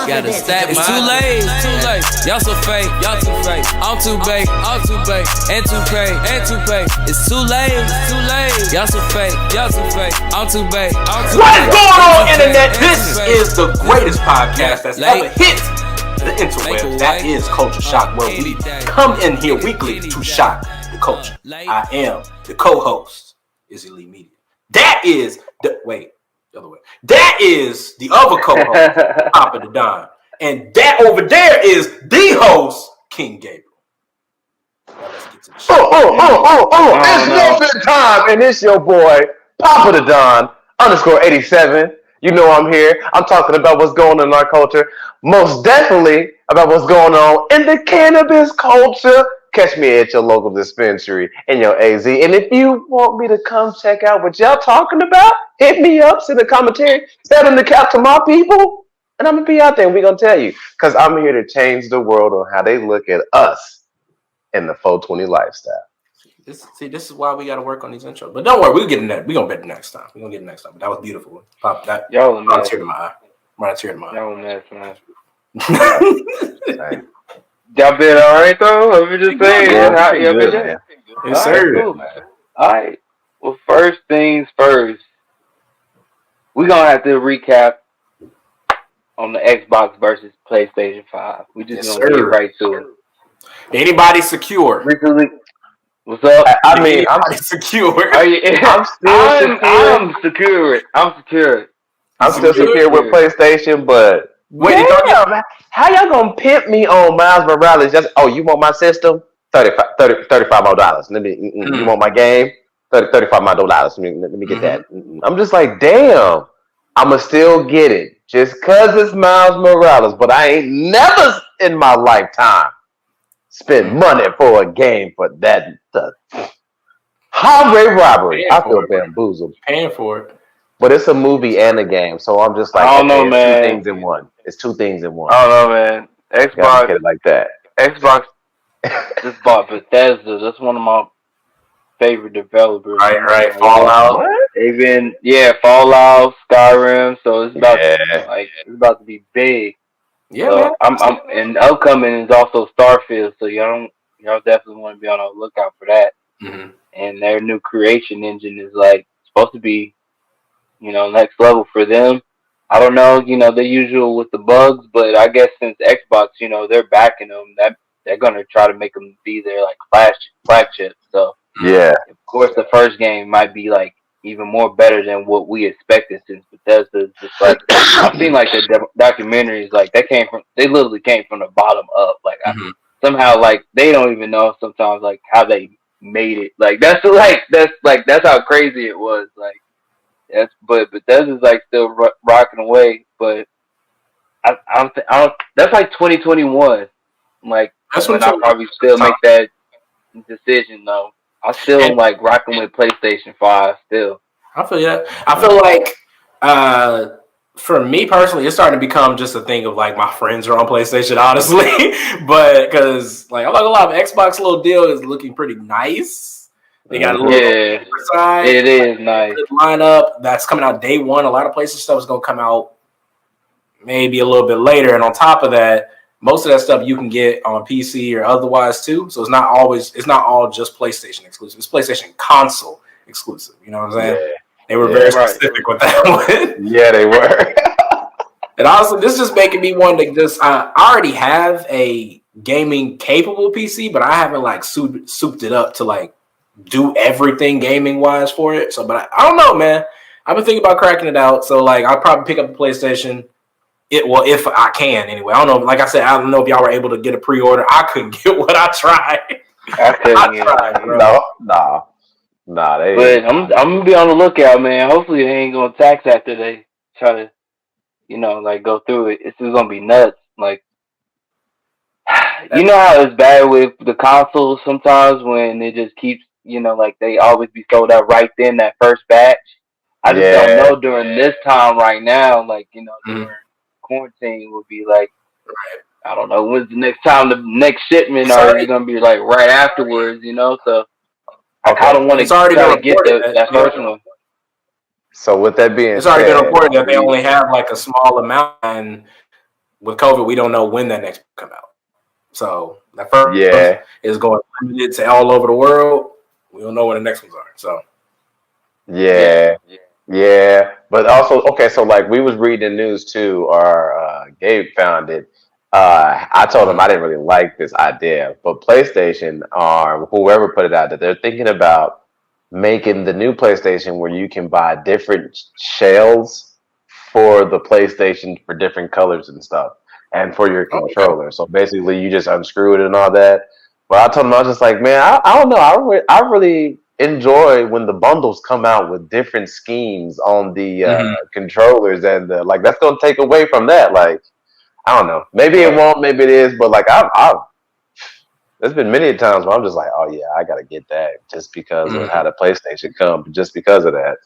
Gotta stack it's too late, too late. Y'all so fake, y'all too fake. I'm too bait, I'm too bait. And too pay, and too pay. It's too late, it's too late. Y'all so fake, y'all too fake. I'm too bait, I'm too What's bait. going on, internet? This is the greatest podcast that's ever hit the interwebs. That is Culture Shock, where we come in here weekly to shock the culture. I am the co-host, is Elite Media. That is the other way. That is the other co-host, Papa the Don. And that over there is the host, King Gabriel. Now let's get to the show. It's Muffin time, and it's your boy, Papa the Don, _87. You know I'm here. I'm talking about what's going on in our culture. Most definitely about what's going on in the cannabis culture. Catch me at your local dispensary in your AZ. And if you want me to come check out what y'all talking about, hit me up, send a commentary, send in the cap to my people, and I'm going to be out there and we're going to tell you. Because I'm here to change the world on how they look at us in the 420 lifestyle. This is why we got to work on these intros. But don't worry, we'll get in that. We're going to bet the next time. We're going to get it next time. But that was beautiful. Pop that. Y'all brought a tear to my eye. Y'all man. Y'all been all right though? Let me just say, y'all been there. Yes, sir. Cool. All right. Well, first things first, we're gonna have to recap on the Xbox versus PlayStation 5. We just gonna get right to it. Anybody secure? Recently, what's up? I'm secure. I'm secure. I'm still secure with PlayStation, but damn, how y'all gonna pimp me on Miles Morales? You want my system? $35 more dollars. You want my game? $35 more dollars. Let me get that. I'm just like, damn, I'ma still get it just cause it's Miles Morales, but I ain't never in my lifetime spend money for a game for that highway robbery. I feel bamboozled. Paying for it. But it's a movie and a game, so I'm just like, I don't know, man. Two things in one. It's two things in one. I don't know, man. Xbox it like that. Xbox just bought Bethesda. That's one of my favorite developers. Right. Fallout. They've been Fallout, Skyrim. So it's about to be big. Yeah, so man. I'm and upcoming is also Starfield. So y'all definitely want to be on the lookout for that. Mm-hmm. And their new creation engine is supposed to be, next level for them. I don't know, the usual with the bugs, but I guess since Xbox, they're backing them, that they're gonna try to make them be their flagship. So yeah, of course, the first game might be even more better than what we expected, since Bethesda is just I've seen the documentaries they literally came from the bottom up. Somehow they don't even know sometimes how they made it. That's how crazy it was. But Bethesda's still rocking away. But I don't. That's 2021. That's when I'll probably still make that decision though. I'm still rocking with PlayStation 5 still. I feel that. I feel for me personally, it's starting to become just a thing of my friends are on PlayStation, honestly. But because a lot of Xbox little deal is looking pretty nice. They got a little side. It is nice. Good lineup that's coming out day one. A lot of PlayStation stuff is going to come out maybe a little bit later, and on top of that, most of that stuff you can get on PC or otherwise too. So it's not all just PlayStation exclusive. It's PlayStation console exclusive. You know what I'm saying? Yeah. They were very specific with that one. Yeah, they were. And honestly, this is just making me want to just. I already have a gaming capable PC, but I haven't souped it up to do everything gaming wise for it. So, but I don't know, man. I've been thinking about cracking it out. So I'll probably pick up the PlayStation. If I can anyway. I don't know. Like I said, I don't know if y'all were able to get a pre-order. I couldn't get what I tried. I couldn't get No. But I'm gonna be on the lookout, man. Hopefully they ain't gonna tax after they try to, go through it. It's just gonna be nuts. You know how it's bad with the consoles sometimes when it just keeps, they always be sold out right then, that first batch. I just don't know during this time right now, during quarantine would be I don't know when's the next time the next shipment are gonna be right afterwards, So I kind of want to get that first one. So with that being it's already been reported that they only have a small amount, and with COVID, we don't know when that next will come out. So that first is going limited to all over the world. We don't know when the next ones are. So yeah. But also, okay, so like we was reading the news too, or Gabe found it. I told him I didn't really like this idea, but PlayStation or whoever put it out that they're thinking about making the new PlayStation where you can buy different shells for the PlayStation for different colors and stuff, and for your controller. So basically, you just unscrew it and all that. But I told him I was just like, man, I don't know. I really enjoy when the bundles come out with different schemes on the controllers, and like that's gonna take away from that. Like I don't know. Maybe it won't. Maybe it is. But like I've there's been many times where I'm just like, oh yeah, I gotta get that just because of how the PlayStation come, just because of that.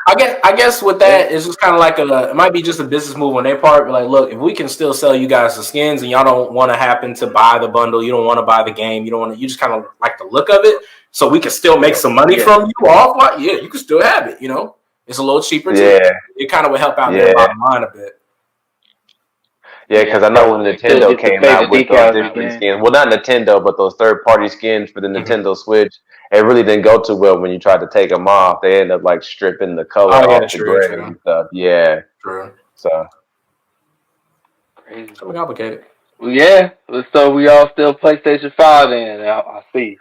I guess with that, it's just kind of like it might be just a business move on their part. But like, look, if we can still sell you guys the skins and y'all don't want to happen to buy the bundle, you don't want to buy the game, you don't want to, you just kind of like the look of it, so we can still make some money from you off. Like, yeah, you can still have it. You know, it's a little cheaper too. Yeah. It kind of would help out their bottom line a bit. Yeah, because I know when Nintendo came out with those different skins. Well, not Nintendo, but those third-party skins for the Nintendo Switch. It really didn't go too well when you tried to take them off. They ended up like stripping the color off the gray and stuff. Yeah. True. So. Crazy. So complicated. Well, yeah. So we all still PlayStation 5 then. I see.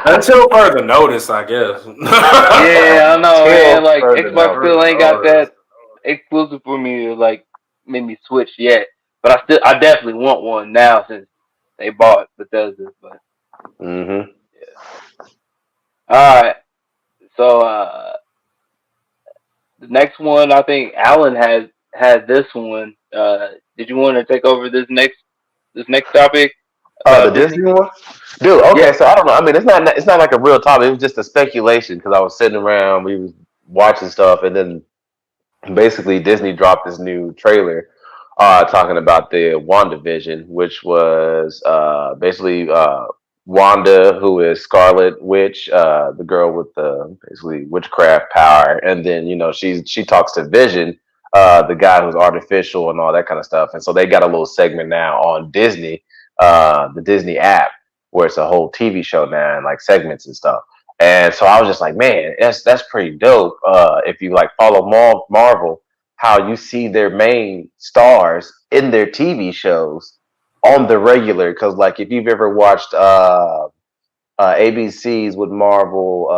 Until further notice, I guess. Yeah, I know, man. Like Xbox still ain't got that exclusive for me to like make me switch yet. But I definitely want one now since they bought Bethesda. But yeah. All right. So the next one, I think Alan had this one. Did you want to take over this next topic? The Disney one, dude. Okay, so I don't know. I mean, it's not like a real topic. It was just a speculation because I was sitting around, we was watching stuff, and then basically Disney dropped this new trailer. Talking about the WandaVision, which was basically Wanda, who is Scarlet Witch, the girl with the basically witchcraft power, and then she talks to Vision, the guy who's artificial and all that kind of stuff. And so they got a little segment now on Disney, the Disney app, where it's a whole TV show now and like segments and stuff. And so I was just like, man, that's pretty dope. If you like follow Marvel, how you see their main stars in their TV shows on the regular. Because like if you've ever watched ABC's with Marvel,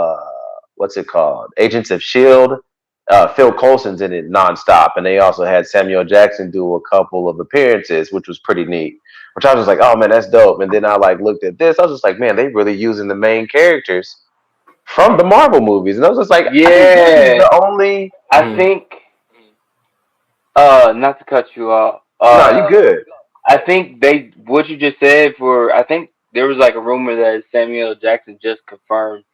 what's it called? Agents of S.H.I.E.L.D., Phil Coulson's in it nonstop. And they also had Samuel Jackson do a couple of appearances, which was pretty neat. Which I was just like, oh man, that's dope. And then I like looked at this. I was just like, man, they really using the main characters from the Marvel movies. And I was just like, yeah, the only... I think... not to cut you off. No, you good. I think what you just said I think there was like a rumor that Samuel Jackson just confirmed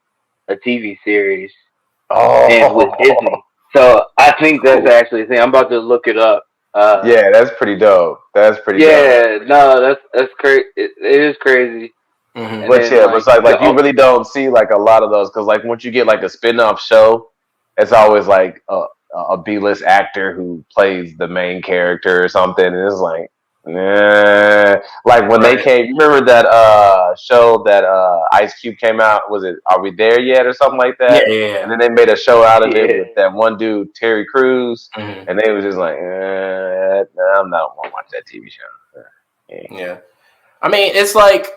a TV series and with Disney. So I think that's actually a thing. I'm about to look it up. Yeah, that's pretty dope. That's pretty dope. Yeah, no, that's crazy. It is crazy. Mm-hmm. But yeah, it's like you really don't see like a lot of those because like once you get like a spin-off show, it's always like a B-list actor who plays the main character or something, and it's like, nah. Like when they came, you remember that show that Ice Cube came out? Was it Are We There Yet or something like that? Yeah. And then they made a show out of it with that one dude, Terry Crews, and they was just like, I'm not gonna watch that TV show. Yeah. I mean, it's like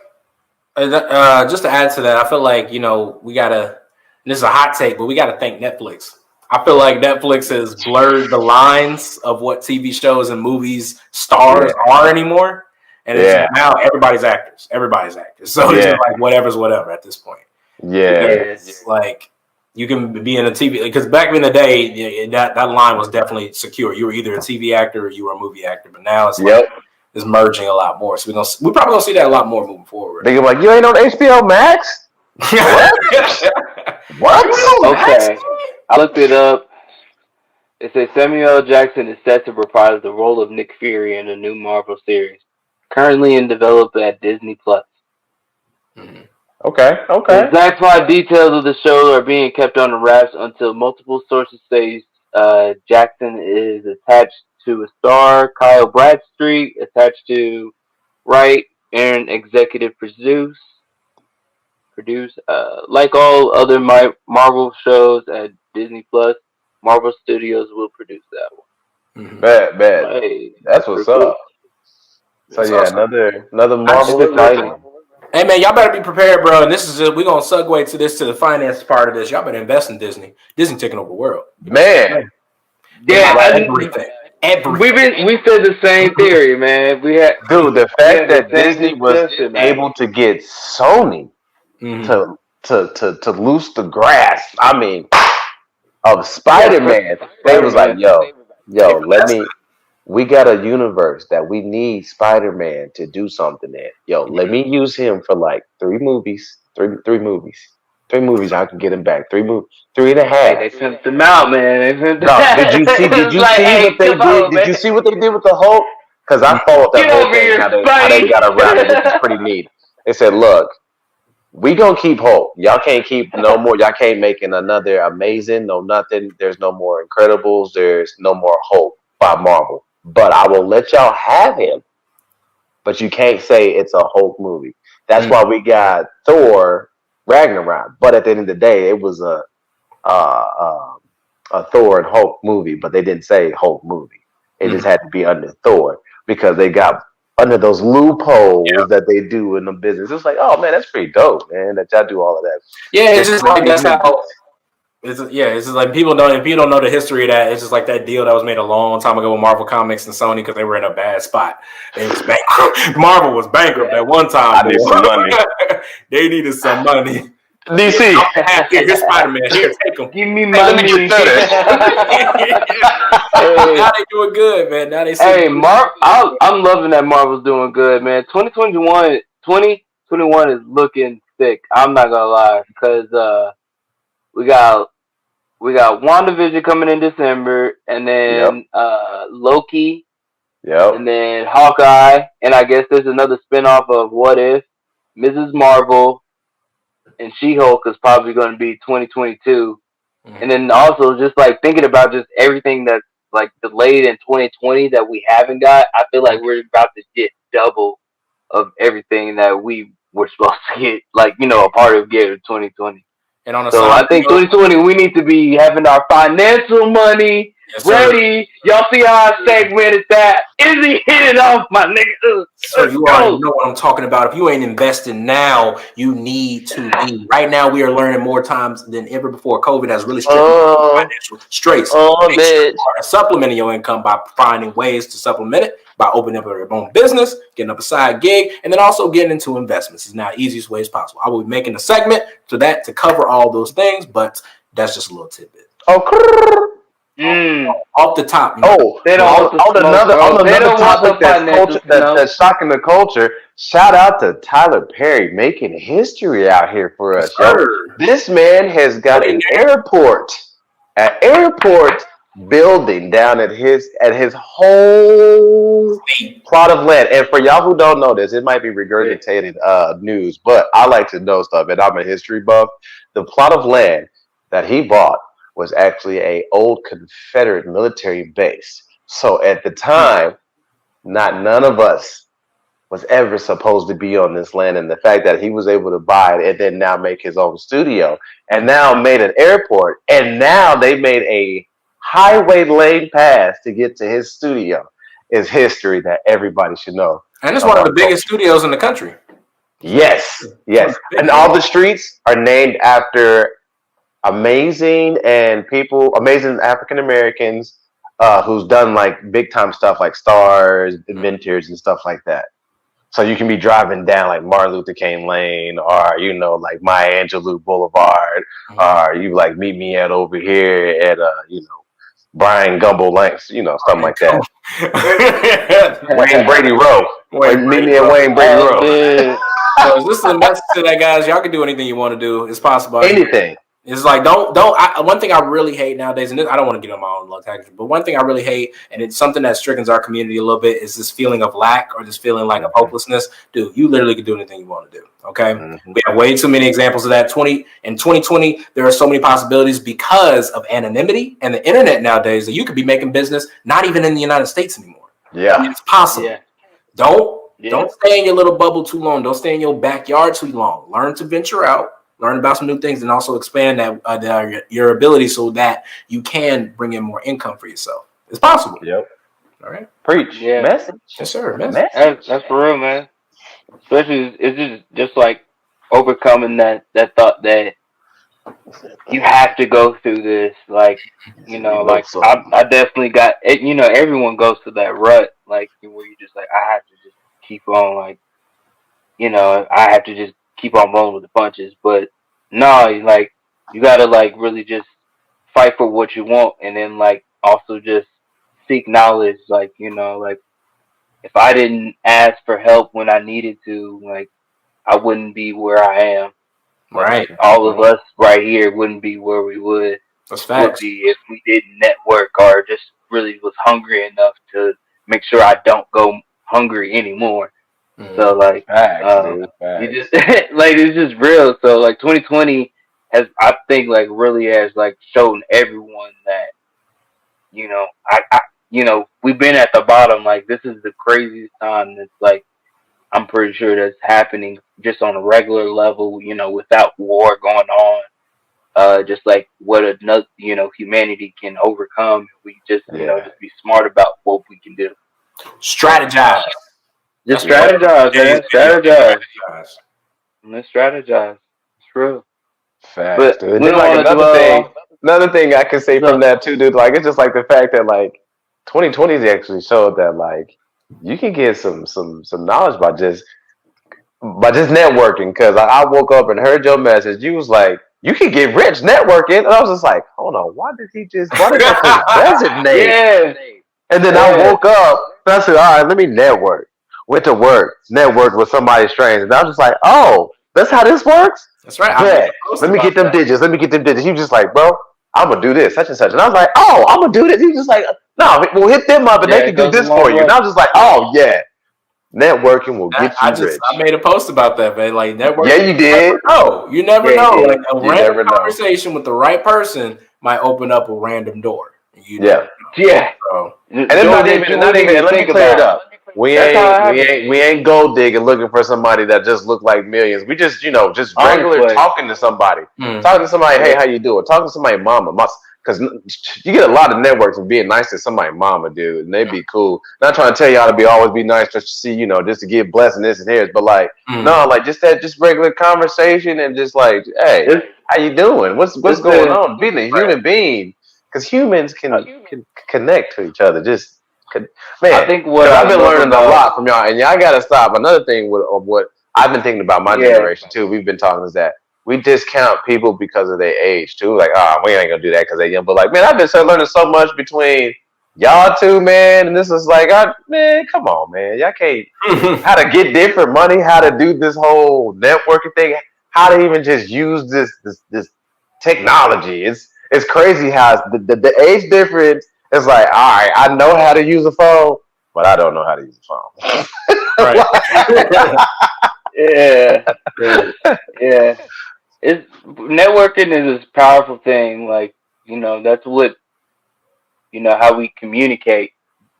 just to add to that, I feel like we gotta. This is a hot take, but we gotta thank Netflix. I feel like Netflix has blurred the lines of what TV shows and movies stars are anymore. And it's now everybody's actors. So it's just like whatever's whatever at this point. Yeah. It's like you can be in a TV, because back in the day, that line was definitely secure. You were either a TV actor or you were a movie actor. But now it's like it's merging a lot more. So we're probably gonna see that a lot more moving forward. They're like, you ain't on HBO Max? What? Okay. I looked it up. It says Samuel Jackson is set to reprise the role of Nick Fury in a new Marvel series, currently in development at Disney Plus. Okay. The exact plot details of the show are being kept on the wraps until multiple sources say Jackson is attached to a star, Kyle Bradstreet, attached to write and executive produce. Like all other Marvel shows at Disney Plus, Marvel Studios will produce that one. Mm-hmm. Bad. Hey, that's what's up. So yeah, another Marvel exciting. Hey man, y'all better be prepared, bro. And this is we're gonna segue to the finance part of this. Y'all better invest in Disney. Disney taking over the world, man. Yeah, everything. We said the same theory, man. The fact that Disney was able to get Sony to loose the grasp. I mean, of Spider-Man, they was like, yo, we got a universe that we need Spider-Man to do something in. Yo, let me use him for like 3 movies. Three movies. 3 movies, I can get him back. 3 and a half. Hey, they pimped him out, man. Did you see what they did? Did you see what they did with the Hulk? Because I followed that whole thing, how they got around it, which is pretty neat. They said, look, we gonna keep Hulk. Y'all can't keep no more. Y'all can't make another Amazing, no nothing. There's no more Incredibles. There's no more Hulk by Marvel. But I will let y'all have him. But you can't say it's a Hulk movie. That's why we got Thor Ragnarok. But at the end of the day, it was a Thor and Hulk movie, but they didn't say Hulk movie. It just had to be under Thor because they got under those loopholes that they do in the business. It's like, oh man, that's pretty dope, man, that y'all do all of that. Yeah, it's just like that's how. It's just like if you don't know the history of that, it's just like that deal that was made a long time ago with Marvel Comics and Sony because they were in a bad spot. They was bankrupt. Marvel was bankrupt at one time. I need some money. They needed some money. DC. Here's Spider-Man. Here, take him. Give me money. Let me get Now they doing good, man. Now they I'm loving that Marvel's doing good, man. 2021 is looking sick. I'm not gonna lie because we got WandaVision coming in December, and then Loki, and then Hawkeye, and I guess there's another spinoff of What If, Mrs. Marvel, and She-Hulk is probably going to be 2022. And then also just like thinking about just everything that's like delayed in 2020 that we haven't got, I feel like we're about to get double of everything that we were supposed to get, like, a part of getting 2020. And on so I think 2020 we need to be having our financial money ready. Y'all see how I segmented that? Is he hitting off, my nigga? So you already know what I'm talking about. If you ain't investing now, you need to be. Right now, we are learning more times than ever before. COVID has really financial straits. Supplementing your income by finding ways to supplement it by opening up your own business, getting up a side gig, and then also getting into investments is now the easiest way as possible. I will be making a segment to cover all those things, but that's just a little tidbit. Off the top. On another topic that's shocking the culture. Shout out to Tyler Perry making history out here for us. This man has got an airport building down at his whole plot of land. And for y'all who don't know this, it might be regurgitated news, but I like to know stuff, and I'm a history buff. The plot of land that he bought was actually a old Confederate military base. So at the time, none of us was ever supposed to be on this land. And the fact that he was able to buy it and then now make his own studio and now made an airport and now they made a highway lane pass to get to his studio is history that everybody should know. And it's one of the biggest studios in the country. Yes. And all the streets are named after amazing African Americans who's done like big time stuff like stars, inventors, and stuff like that. So you can be driving down like Martin Luther King Lane, or like Maya Angelou Boulevard, or you like meet me at over here at Brian Gumbo Lane, something like that. Wayne Brady Road. Meet me at Wayne Brady Road. So is this a message to that, guys? Y'all can do anything you want to do. It's possible. Anything. It's like one thing I really hate nowadays, and I don't want to get on my own love tactics, but one thing I really hate, and it's something that strickens our community a little bit, is this feeling of lack or this feeling like of hopelessness. Dude, you literally can do anything you want to do. Okay, we have way too many examples of that. In 2020, there are so many possibilities because of anonymity and the internet nowadays that you could be making business not even in the United States anymore. Yeah, it's possible. Yeah. Don't stay in your little bubble too long. Don't stay in your backyard too long. Learn to venture out. Learn about some new things, and also expand your ability so that you can bring in more income for yourself. It's possible. Yep. All right. Preach. Yeah. Message. Yes, sir. Message. That's for real, man. Especially, it's just like overcoming that thought that you have to go through this. Like, like I definitely got it. Everyone goes through that rut, like where you just like, I have to just keep on, like, I have to just keep on rolling with the punches. But no, like, you gotta like really just fight for what you want, and then like also just seek knowledge. Like, like if I didn't ask for help when I needed to, like I wouldn't be where I am. Right. All of us right here wouldn't be where we would be if we didn't network or just really was hungry enough to make sure I don't go hungry anymore. So like, you just like, it's just real. So like 2020 has, I think, like really has like shown everyone that, we've been at the bottom. Like, this is the craziest time that's like, I'm pretty sure that's happening just on a regular level, without war going on. Just like what another, humanity can overcome. We just, just be smart about what we can do. Strategize. Just strategize, man. Strategize. Let's strategize. It's true. Facts, but dude. We like another thing I can say from that too, dude. Like, it's just like the fact that like 2020 actually showed that like you can get some knowledge by just networking. Because I woke up and heard your message. You was like, you can get rich networking, and I was just like, hold on, why did I put his designate? Yeah. And then I woke up and I said, all right, let me network. Went to work, networked with somebody strange, and I was just like, oh, that's how this works? That's right. Yeah. Let me get them digits. You just like, bro, I'm gonna do this, such and such. And I was like, oh, I'm gonna do this. You just like, no, we'll hit them up and they can do this for you. And I was just like, oh yeah, networking will get you rich. I made a post about that, man. Like, networking. Yeah, you did. You never know. Like, a random conversation with the right person might open up a random door. Yeah. So, and it's not even. Let me clear it up. We ain't gold digging looking for somebody that just look like millions. We just, just regular talking to somebody. Talking to somebody, hey, how you doing? Talking to somebody, mama. Because you get a lot of networks of being nice to somebody, mama, dude. And they be cool. Not trying to tell y'all to always be nice just to see, just to give blessing this and his. But like, no, like just regular conversation and just like, hey, how you doing? What's going on? Being a human being. Because humans can connect to each other. Man, I think I've been learning a lot from y'all, and y'all gotta stop. Another thing of what I've been thinking about my generation too, we've been talking, is that we discount people because of their age too. Like, we ain't gonna do that because they're young. But like, man, I've been learning so much between y'all two, man. And this is like, man, come on, man, y'all can't how to get different money, how to do this whole networking thing, how to even just use this technology. It's crazy how the age difference. It's like, all right, I know how to use a phone, but I don't know how to use a phone. Right. Yeah. It's networking is a powerful thing. Like, that's what, how we communicate.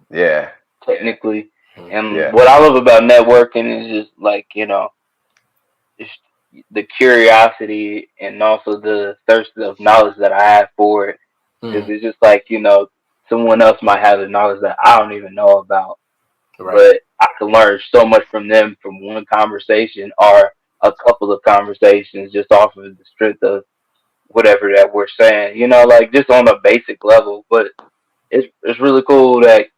Yeah. Technically. And what I love about networking is just like, just the curiosity and also the thirst of knowledge that I have for it. Because it's just like, someone else might have the knowledge that I don't even know about. Right. But I can learn so much from them from one conversation or a couple of conversations just off of the strength of whatever that we're saying, like just on a basic level. But it's really cool that,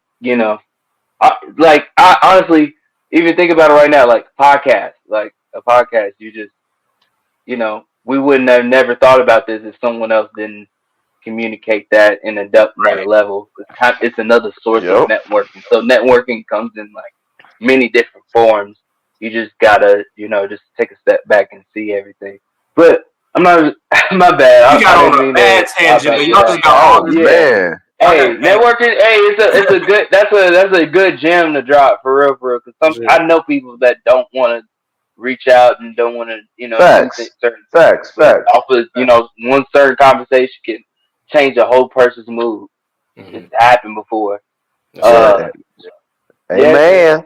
I honestly even think about it right now, like a podcast, you just, we wouldn't have never thought about this if someone else didn't communicate that in a depth level. It's another source of networking. So networking comes in like many different forms. You just gotta, just take a step back and see everything. But I'm not. My bad. You got on a bad tangent, but y'all just got all this. Man. Hey, networking. Hey, it's a good. That's a good gem to drop for real. Because I know people that don't want to reach out and don't want to, Facts. Off of one certain conversation can change a whole person's mood. It's happened before. Hey, man.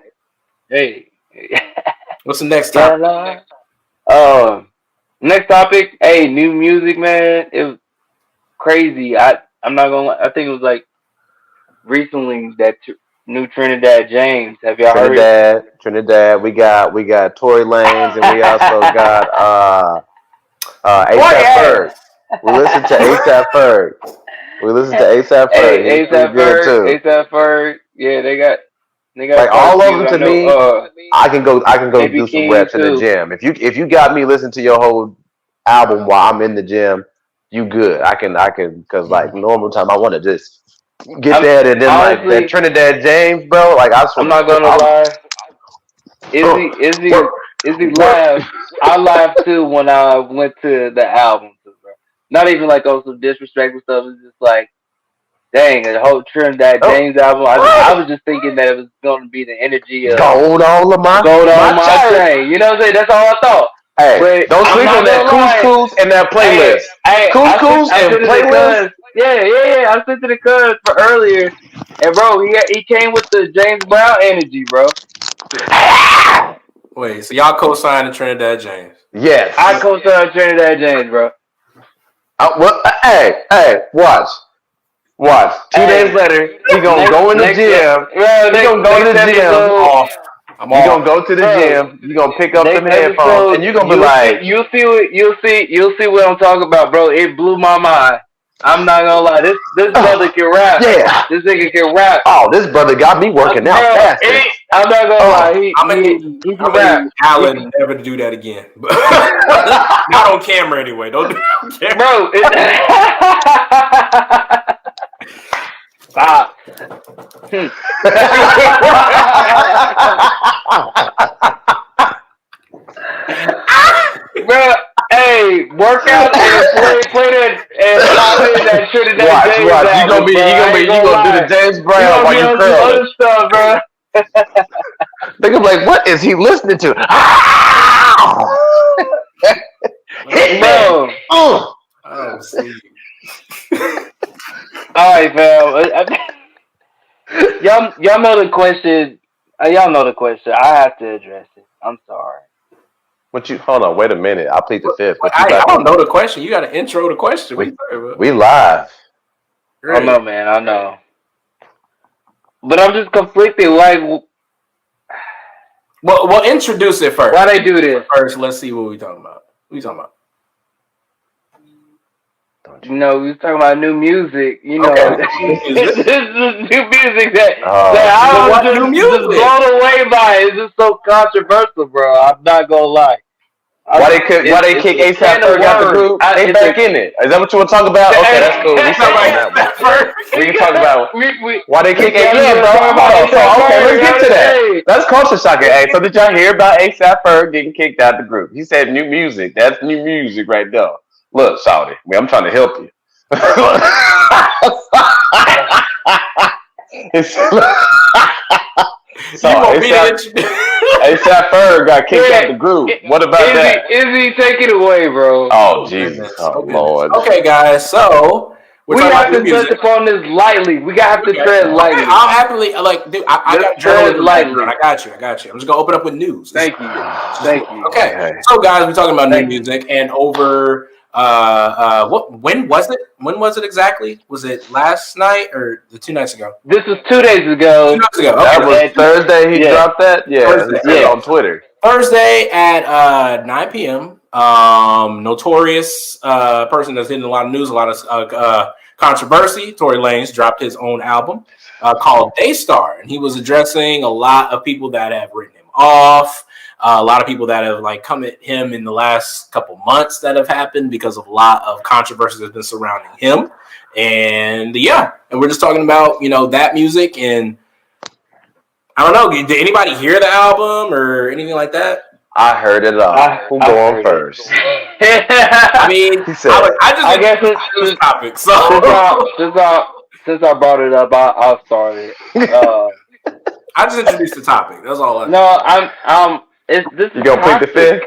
Hey. What's the next topic? Next topic. Hey, new music, man. It was crazy. I'm not gonna lie. I think it was like recently that new Trinidad James. Have y'all heard? Trinidad. We got Tory Lanez, and we also got ASAP Ferg. We listened to ASAP Ferg. Hey, ASAP Ferg. Yeah, they got like all of them to me. I can go do some reps in the gym. If you got me listen to your whole album while I'm in the gym, you good. I can because like normal time I want to just get there and then honestly, like that Trinidad James, bro. Like I'm not gonna lie. Izzy laughed. I laughed too when I went to the album, bro. Not even like some disrespectful stuff. It's just like, dang, the whole Trinidad James album. I was just thinking that it was going to be the energy of gold on my chain. You know what I'm saying? That's all I thought. Hey, but don't sleep on that couscous and that playlist. Couscous and playlist. Yeah. I sent to the cuz for earlier, and bro, he came with the James Brown energy, bro. Wait, so y'all co-signed Trinidad James? Yes, I co-signed Trinidad James, bro. Hey, watch. 2 days later, he gonna go in the gym. He gonna go to the gym. You're gonna go to the gym. You're gonna pick up some headphones, and you're gonna be like, "You'll see what I'm talking about, bro." It blew my mind. I'm not gonna lie. This brother can rap. Yeah, this nigga can rap. Oh, this brother got me working out fast. I'm not gonna lie. I'm gonna rap. Alan never to do that again. Not on camera anyway. Don't do it on camera. Bro. Stop. Bro, hey, work out and play that and pop in that Trinidad James. Watch. You gonna do the James Brown while you curl. Other stuff, bro. Think of like, what is he listening to? Bro. Oh, sleep. All right, fam. Y'all know the question. Y'all know the question. I have to address it. I'm sorry. Hold on, wait a minute. I'll plead the fifth. I don't know the question. You got to intro the question. We live. Great. I know, man. I know. But I'm just conflicted. Like, well, introduce it first. Why they do this? First, let's see what we talking about. What you talking about? We was talking about new music. This is new music that I was just blown away by. It's just so controversial, bro. I'm not gonna lie. Why they kick ASAP Ferg out the group? They back in it. Is that what you want to talk about? Okay, that's cool. We can talk about why they kick ASAP Ferg. Okay, let's get to that. That's culture shocking. Hey, so did y'all hear about ASAP Ferg getting kicked out the group? He said new music. That's new music right there. Look, Shawty, I'm trying to help you. ASAP Ferg got kicked out the group. What about that? Izzy, take it away, bro. Oh, Jesus. Oh, Lord. Okay, guys, so we have to touch upon this lightly. We have to tread lightly. I'll happily, dude, I got tread lightly. I got you. I'm just going to open up with news. Thank you. Okay. So, guys, we're talking about new music, and over... when was it? When was it exactly? Was it last night or the 2 nights ago? This was 2 days ago. 2 nights ago. Okay. That was Thursday. He dropped that. Yeah, on Twitter. Thursday at 9 p.m. Notorious person that's hitting a lot of news, a lot of controversy. Tory Lanez dropped his own album called Daystar, and he was addressing a lot of people that have written him off. A lot of people that have come at him in the last couple months that have happened because of a lot of controversy that's been surrounding him. And we're just talking about, that music. And I don't know, did anybody hear the album or anything like that? I heard it all. Who's going first? I mean, He said, I guess this topic. So since I brought it up, I'll start it. I just introduced the topic. That's all. This you is gonna plead the fifth?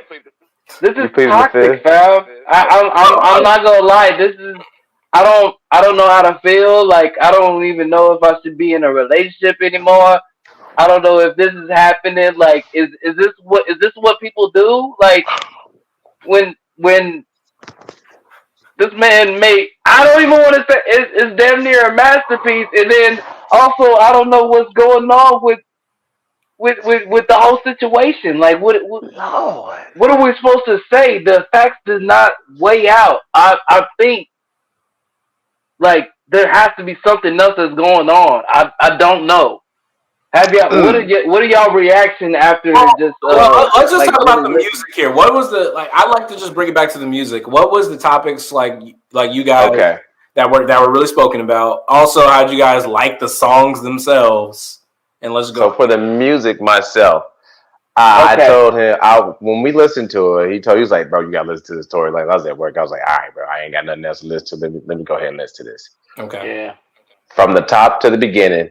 This is toxic, fam. I'm not gonna lie. This is I don't know how to feel. Like I don't even know if I should be in a relationship anymore. I don't know if this is happening. Like is this what people do? Like when this man made, I don't even want to say it's damn near a masterpiece, and then also I don't know what's going on with the whole situation. Like what are we supposed to say? The facts does not weigh out. I think like there has to be something else that's going on. I don't know. Have y'all? What are y'all reaction after just? Let's just talk about the music here. What was the like? I'd like to just bring it back to the music. What was the topics like you guys that were really spoken about? Also, how'd you guys like the songs themselves? And let's go. So for the music myself, I told him when we listened to it, he was like, "Bro, you gotta listen to this story." Like I was at work, I was like, "All right, bro, I ain't got nothing else to listen to. Let me go ahead and listen to this." Okay. Yeah. From the top to the beginning,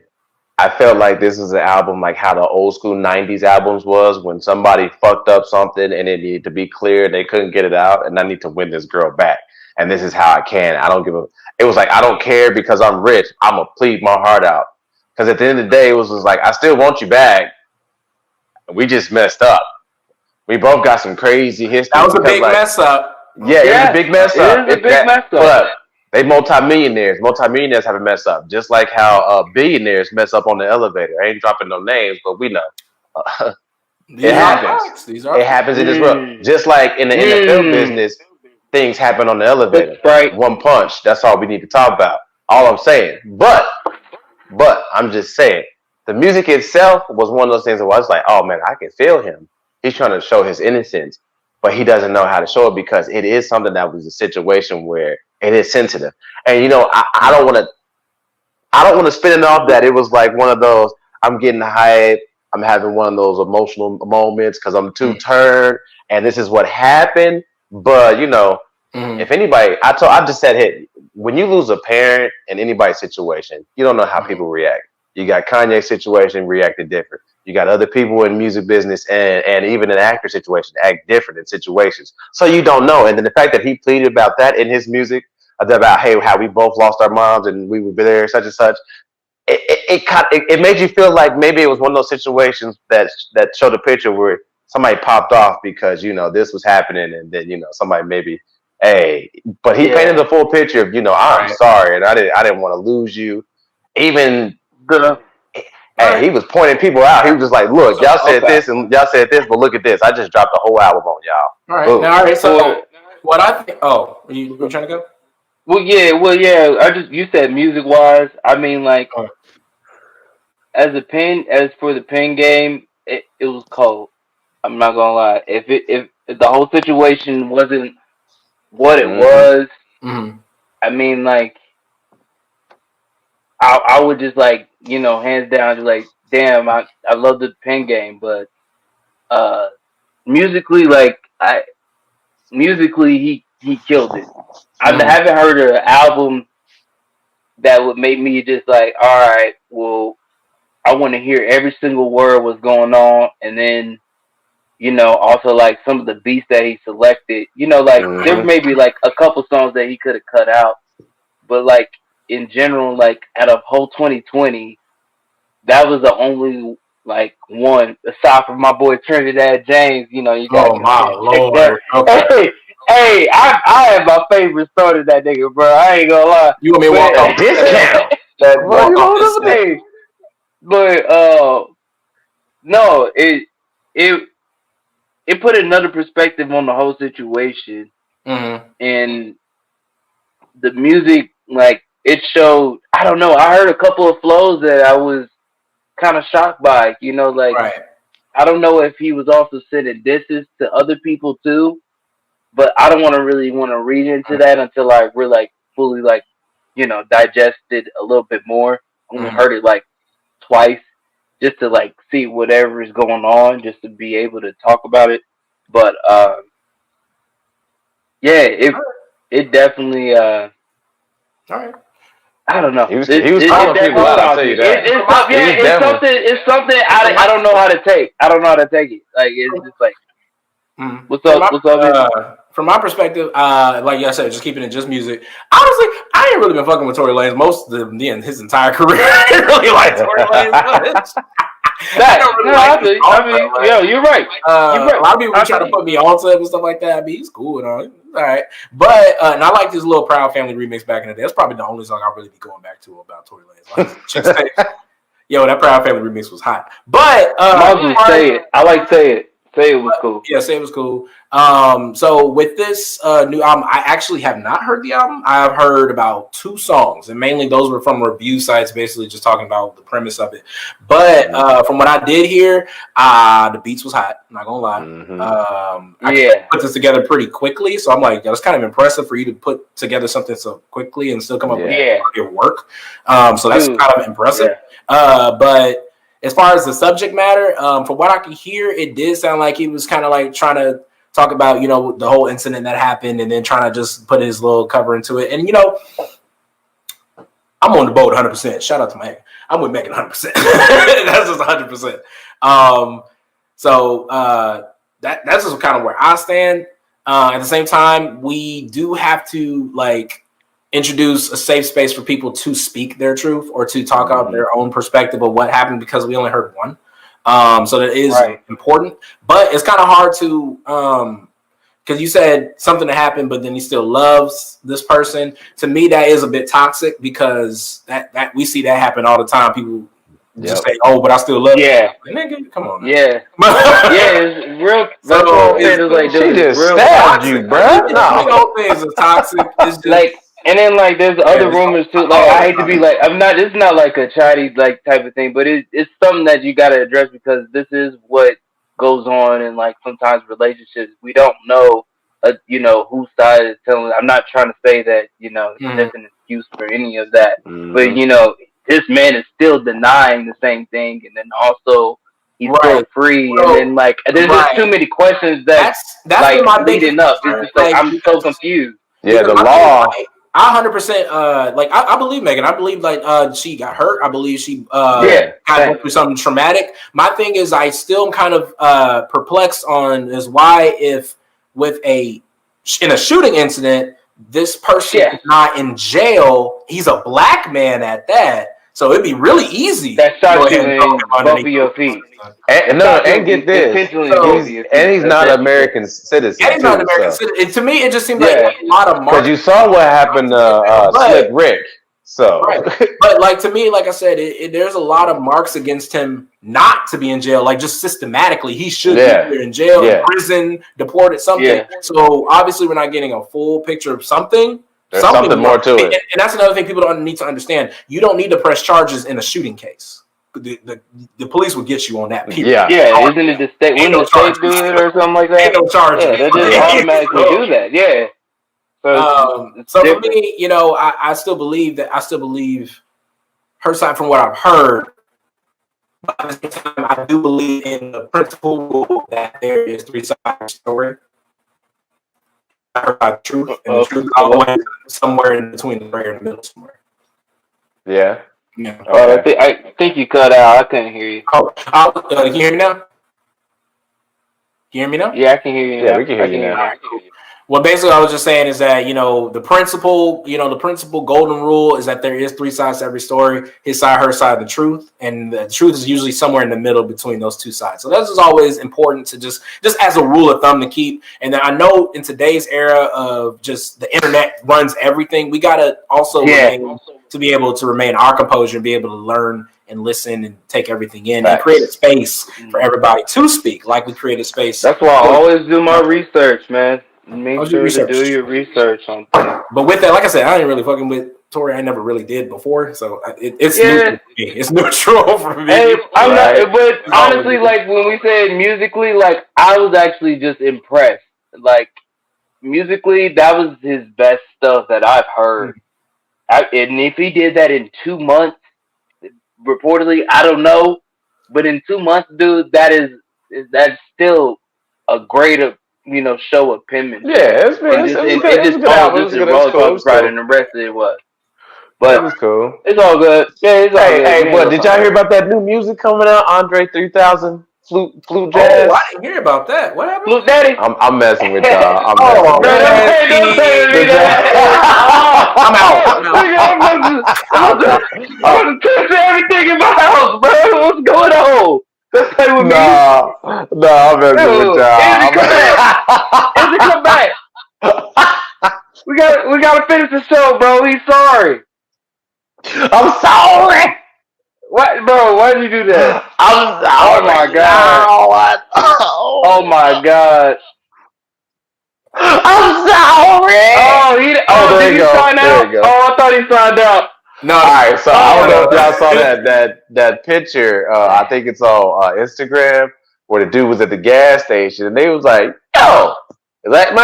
I felt like this was an album like how the old school '90s albums was when somebody fucked up something and it needed to be clear, they couldn't get it out, and I need to win this girl back. And this is how I can. I don't give a. It was like I don't care because I'm rich. I'm gonna plead my heart out. Because at the end of the day, it was just like I still want you back. We just messed up. We both got some crazy history. That was a big mess up. Yeah, it was a big mess up. It is a big mess up. They multimillionaires. Multimillionaires have a mess up, just like how billionaires mess up on the elevator. I ain't dropping no names, but we know it happens. It happens in this world, just like in the NFL business. Things happen on the elevator. Right. One punch. That's all we need to talk about. All I'm saying. But I'm just saying, the music itself was one of those things that was like, oh man, I can feel him. He's trying to show his innocence, but he doesn't know how to show it because it is something that was a situation where it is sensitive. And you know, I don't want to spin it off that it was like one of those, I'm getting hype, I'm having one of those emotional moments because I'm too turned, and this is what happened. But you know, if anybody, I just said, hey, when you lose a parent in anybody's situation, you don't know how people react. You got Kanye's situation reacted different. You got other people in music business and even an actor situation act different in situations. So you don't know. And then the fact that he pleaded about that in his music, about hey, how we both lost our moms and we were there, such and such. It made you feel like maybe it was one of those situations that showed a picture where somebody popped off because you know this was happening, and then you know somebody maybe. Hey, but he painted the full picture of, you know, I'm sorry, and I didn't want to lose you. Even he was pointing people out. He was just like, look, y'all said this and y'all said this, but look at this. I just dropped the whole album on y'all. All right. So what I think? Oh, are you trying to go? Well, yeah. You said music wise. I mean, like, as for the pen game, it was cold. I'm not gonna lie. If the whole situation wasn't what it was, I mean, like, I would just like, you know, hands down, just like, damn, I love the pen game, but musically, like, he killed it. I haven't heard an album that would make me just like, all right, well, I want to hear every single word what's going on, and then, you know, also like some of the beats that he selected, you know, like there may be like a couple songs that he could have cut out, but like in general, like out of whole 2020, that was the only like one aside from my boy Trinidad James. You know, you got. Oh my lord! Okay. Hey, I have my favorite song to that nigga, bro. I ain't gonna lie. You want me to walk off discount? But no, it put another perspective on the whole situation, and the music, like, it showed. I don't know. I heard a couple of flows that I was kind of shocked by. You know, like, I don't know if he was also sending disses to other people too, but I don't want to read into that until I really like fully like, you know, digest it a little bit more. I only heard it like twice just to like see whatever is going on, just to be able to talk about it. But it definitely. All right. I don't know. He was calling people out. I'll tell you that. It's something. I don't know how to take. I don't know how to take it. Like it's just like, what's up? From my perspective, like I said, just keeping it just music. Honestly, I ain't really been fucking with Tory Lanez most of his entire career. I didn't really like Tory Lanez much. You're right. A lot of people try to put me on to him and stuff like that. I mean, he's cool and all right. But and I like this little Proud Family remix back in the day. That's probably the only song I'll really be going back to about Tory Lanez. Like, yo, that Proud Family remix was hot. But say it. I like Say It. Say It was cool. Yeah, Say It was cool. So with this new album, I actually have not heard the album. I've heard about 2 songs, and mainly those were from review sites, basically just talking about the premise of it. But from what I did hear, the beats was hot. I'm not gonna lie. I put this together pretty quickly, so I'm like, it's kind of impressive for you to put together something so quickly and still come up with your work. So that's kind of impressive. But as far as the subject matter, from what I could hear, it did sound like he was kind of like trying to talk about, the whole incident that happened and then trying to just put his little cover into it. And, I'm on the boat 100%. Shout out to Megan. I'm with Megan 100%. That's just 100%. So that's just kind of where I stand. At the same time, we do have to, introduce a safe space for people to speak their truth or to talk out their own perspective of what happened, because we only heard one. So that is important, but it's kind of hard to, because you said something that happened, but then he still loves this person. To me, that is a bit toxic, because that we see that happen all the time. People just say, "Oh, but I still love you." Nigga, come on. Man. It's real. So she just stabbed you, bro. No, whole thing is toxic. It's just like. And then there's other rumors too. I hate to be this is not like a chatty type of thing, but it's something that you got to address, because this is what goes on in sometimes relationships. We don't know, whose side is telling. I'm not trying to say that that's an excuse for any of that, but this man is still denying the same thing, and then also he's still free, and then there's just too many questions that's leading up. It's just I'm so confused. Yeah, the law. I 100% I believe Megan. I believe she got hurt. I believe she went through something traumatic. My thing is, I still am kind of perplexed on is why, if in a shooting incident, this person is not in jail. He's a black man at that. So it'd be really easy. That shot you in both of your feet. And get this. He's not an American citizen. And he's not an American citizen. To me, it just seems like a lot of marks. Because you saw what happened to Slick Rick. So, but to me, like I said, there's a lot of marks against him not to be in jail. Just systematically, he should be either in jail, in prison, deported, something. Yeah. So obviously, we're not getting a full picture of something. There's something more to it. And that's another thing people don't need to understand. You don't need to press charges in a shooting case. The police will get you on that. Period. Yeah. Isn't it the state? Wouldn't the state do it or something like that? Ain't no charges. Yeah, they just automatically do that. Yeah. So for me, I still believe that. I still believe her side from what I've heard. But at the same time, I do believe in the principle rule that there is 3 sides to the story. I heard about truth, and the truth always somewhere in between the gray and the middle somewhere. Yeah. Okay. I think you cut out. I couldn't hear you. Can you hear me now? Can you hear me now? Yeah, I can hear you. Yeah, we can hear you now. Well, basically, I was just saying is that, the principle golden rule is that there is 3 sides to every story: his side, her side, the truth. And the truth is usually somewhere in the middle between those 2 sides. So that's just always important to just as a rule of thumb to keep. And then I know in today's era of just the internet runs everything, we got to also be able to remain our composure and be able to learn and listen and take everything in and create a space for everybody to speak, like we created space. That's why I always do my research, man. Make sure to do your research on things. But with that, like I said, I ain't really fucking with Tory. I never really did before, so it's new for me. It's neutral for me. Hey, but honestly, when we said musically, I was actually just impressed. Musically, that was his best stuff that I've heard. And if he did that in 2 months, reportedly, I don't know, but in 2 months, dude, that's still a great show of penmanship. Yeah, it's good. It was a good album. It was good. And the rest of it was. But it was cool. It's all good. Yeah, it's all good. Hey, what? Did y'all hear about that new music coming out? Andre 3000 flute jazz. Oh, I didn't hear about that. What happened? Flute Daddy. I'm messing with y'all. I'm out. I'm touching everything in my house, bro. What's going on? Let's play with me. No, I'm messing with y'all. Izzy, come back. We gotta finish the show, bro. He's sorry. I'm sorry. What, bro? Why did you do that? I'm sorry. Oh my god. Oh my god. I'm sorry. Did he sign out? Oh, I thought he signed out. No. All right. So I don't know if y'all saw that picture. I think it's on Instagram where the dude was at the gas station and they was like, "Yo, is that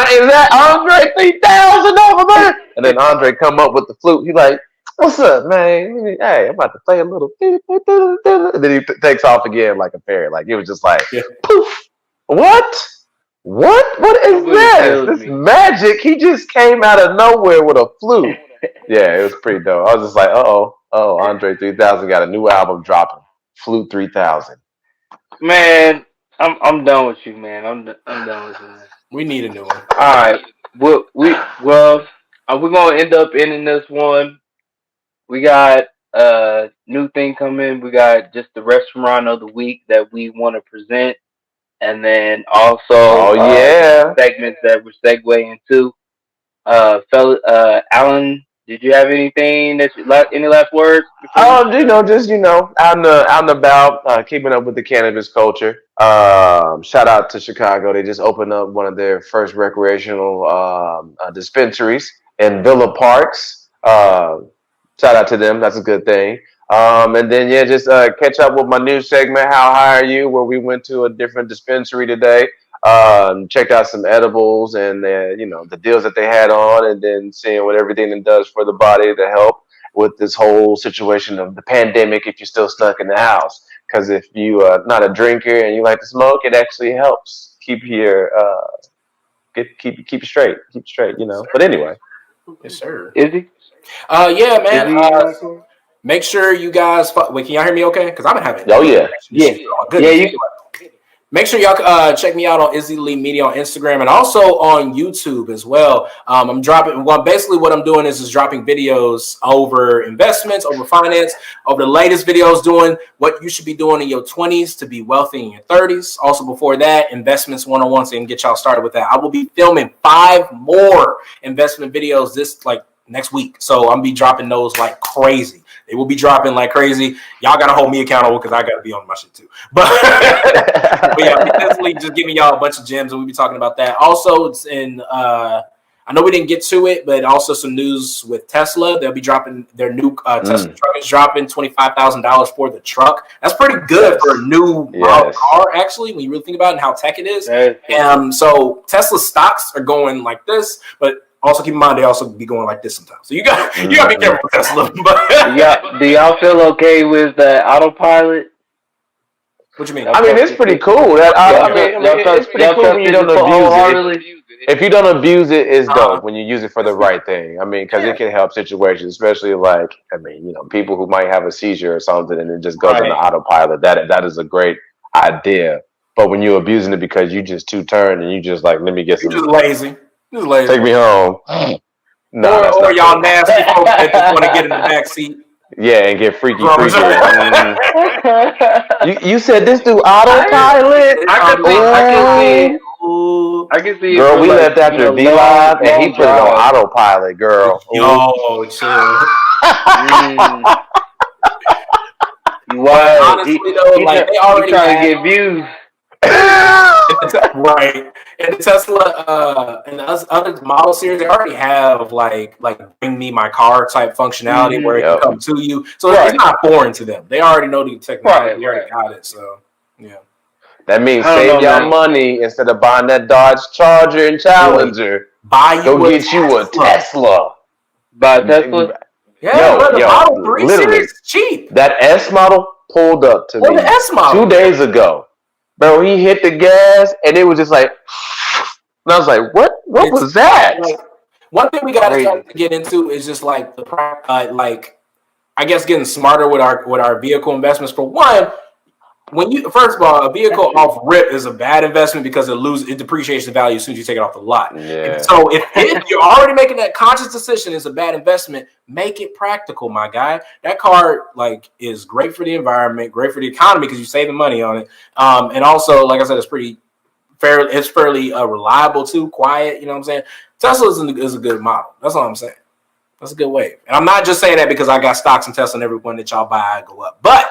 Andre 3000 over there?" And then Andre come up with the flute. He's like, "What's up, man? Hey, I'm about to play a little." And then he takes off again like a parrot. Like it was just like, poof. What? What is this? This magic. He just came out of nowhere with a flute. Yeah, it was pretty dope. I was just like, Andre 3000 got a new album dropping. Flute 3000. Man, I'm done with you, man. I'm done with you, man. We need a new one. All right. We're gonna end up ending this one. We got a new thing coming. We got just the restaurant of the week that we want to present, and then also segments that we're segueing into. Alan, did you have anything any last words? Out and about, keeping up with the cannabis culture. Shout out to Chicago. They just opened up one of their first recreational dispensaries in Villa Parks. Shout out to them. That's a good thing. And then just catch up with my new segment, How High Are You, where we went to a different dispensary today. Checked out some edibles and the deals that they had on, and then seeing what everything it does for the body to help with this whole situation of the pandemic if you're still stuck in the house. Because if you are not a drinker and you like to smoke, it actually helps keep your keep straight. But anyway, yes, sir. Is he? Yeah, man. Make sure you guys. Wait, can y'all hear me? Okay, because I've been having. Oh yeah. Make sure y'all check me out on Izzy Lee Media on Instagram and also on YouTube as well. I'm dropping. Well, basically, what I'm doing is dropping videos over investments, over finance, over the latest videos doing what you should be doing in your 20s to be wealthy in your 30s. Also, before that, investments 101, so you can get y'all started with that. I will be filming 5 more investment videos next week, so I'm gonna be dropping those like crazy. They will be dropping like crazy. Y'all gotta hold me accountable because I gotta be on my shit too. But yeah, definitely just giving y'all a bunch of gems, and we'll be talking about that. Also, it's in. I know we didn't get to it, but also some news with Tesla. They'll be dropping their new Tesla truck is dropping $25,000 for the truck. That's pretty good for a new car, actually, when you really think about it and how tech it is. So Tesla stocks are going like this, but also keep in mind they also be going like this sometimes. So you got to be careful with Tesla. Do y'all feel okay with the autopilot? What you mean? I mean, it's pretty cool. It's pretty cool when you don't abuse it. If you don't abuse it, it's dope when you use it for the right thing. I mean, because it can help situations, especially people who might have a seizure or something, and it just goes on the autopilot. That is a great idea. But when you're abusing it because you just too turned and you just like, let me get some. You're just lazy. Take me home. Or y'all nasty folks that just want to get in the back seat. Yeah, and get freaky. You said this dude autopilot? I can see. Girl, we left after V Live and he put it on autopilot, girl. Yo, chill. Honestly, though, they already trying to get views. Right. And the Tesla and the other model series, they already have like bring me my car type functionality where it can come to you. So it's not foreign to them. They already know the technology. They already got it. So yeah. That means save y'all money instead of buying that Dodge Charger and Challenger. Go get you a Tesla. Buy a Tesla? Yeah, the Model 3 series is cheap. That S model pulled up to me the S model? 2 days ago. Bro, he hit the gas and it was just like And I was like, what was that? Like, one thing we got to Crazy. start to get into is just like like I guess getting smarter with our vehicle investments. For one, when you first of all, a vehicle off rip is a bad investment because it depreciates the value as soon as you take it off the lot. Yeah. So if you're already making that conscious decision, it's a bad investment. Make it practical, my guy. That car like is great for the environment, great for the economy because you're saving money on it, and also like I said, it's fairly reliable too, quiet. You know what I'm saying? Tesla is a good model. That's all I'm saying. That's a good wave. And I'm not just saying that because I got stocks in Tesla and every one that y'all buy, I go up. But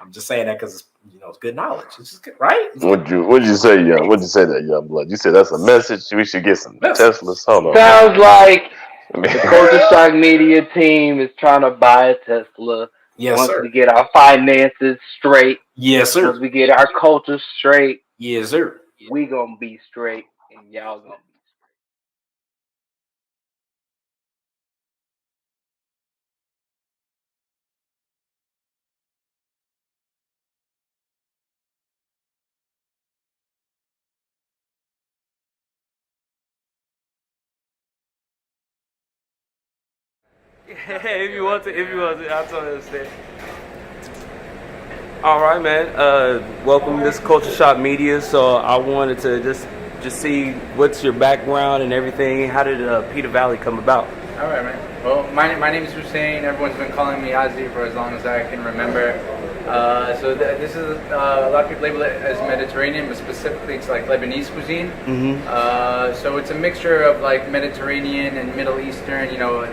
I'm just saying that because it's good knowledge. It's just good, right? What'd you say, young? What'd you say that, young blood? You said that's a message. We should get some Teslas. Hold on. Sounds like the Culture Shock Media team is trying to buy a Tesla. Yes, once sir. we get our finances straight. Yes, sir. Once we get our culture straight. Yes, sir. We gonna be straight, and y'all gonna be. If you want to, I totally understand. All right, man. Welcome to this Culture Shock Media. So I wanted to just see what's your background and everything. How did Peter Valley come about? All right, man. Well, my name is Hussein. Everyone's been calling me Ozzy for as long as I can remember. This is a lot of people label it as Mediterranean, but specifically it's like Lebanese cuisine. So it's a mixture of like Mediterranean and Middle Eastern.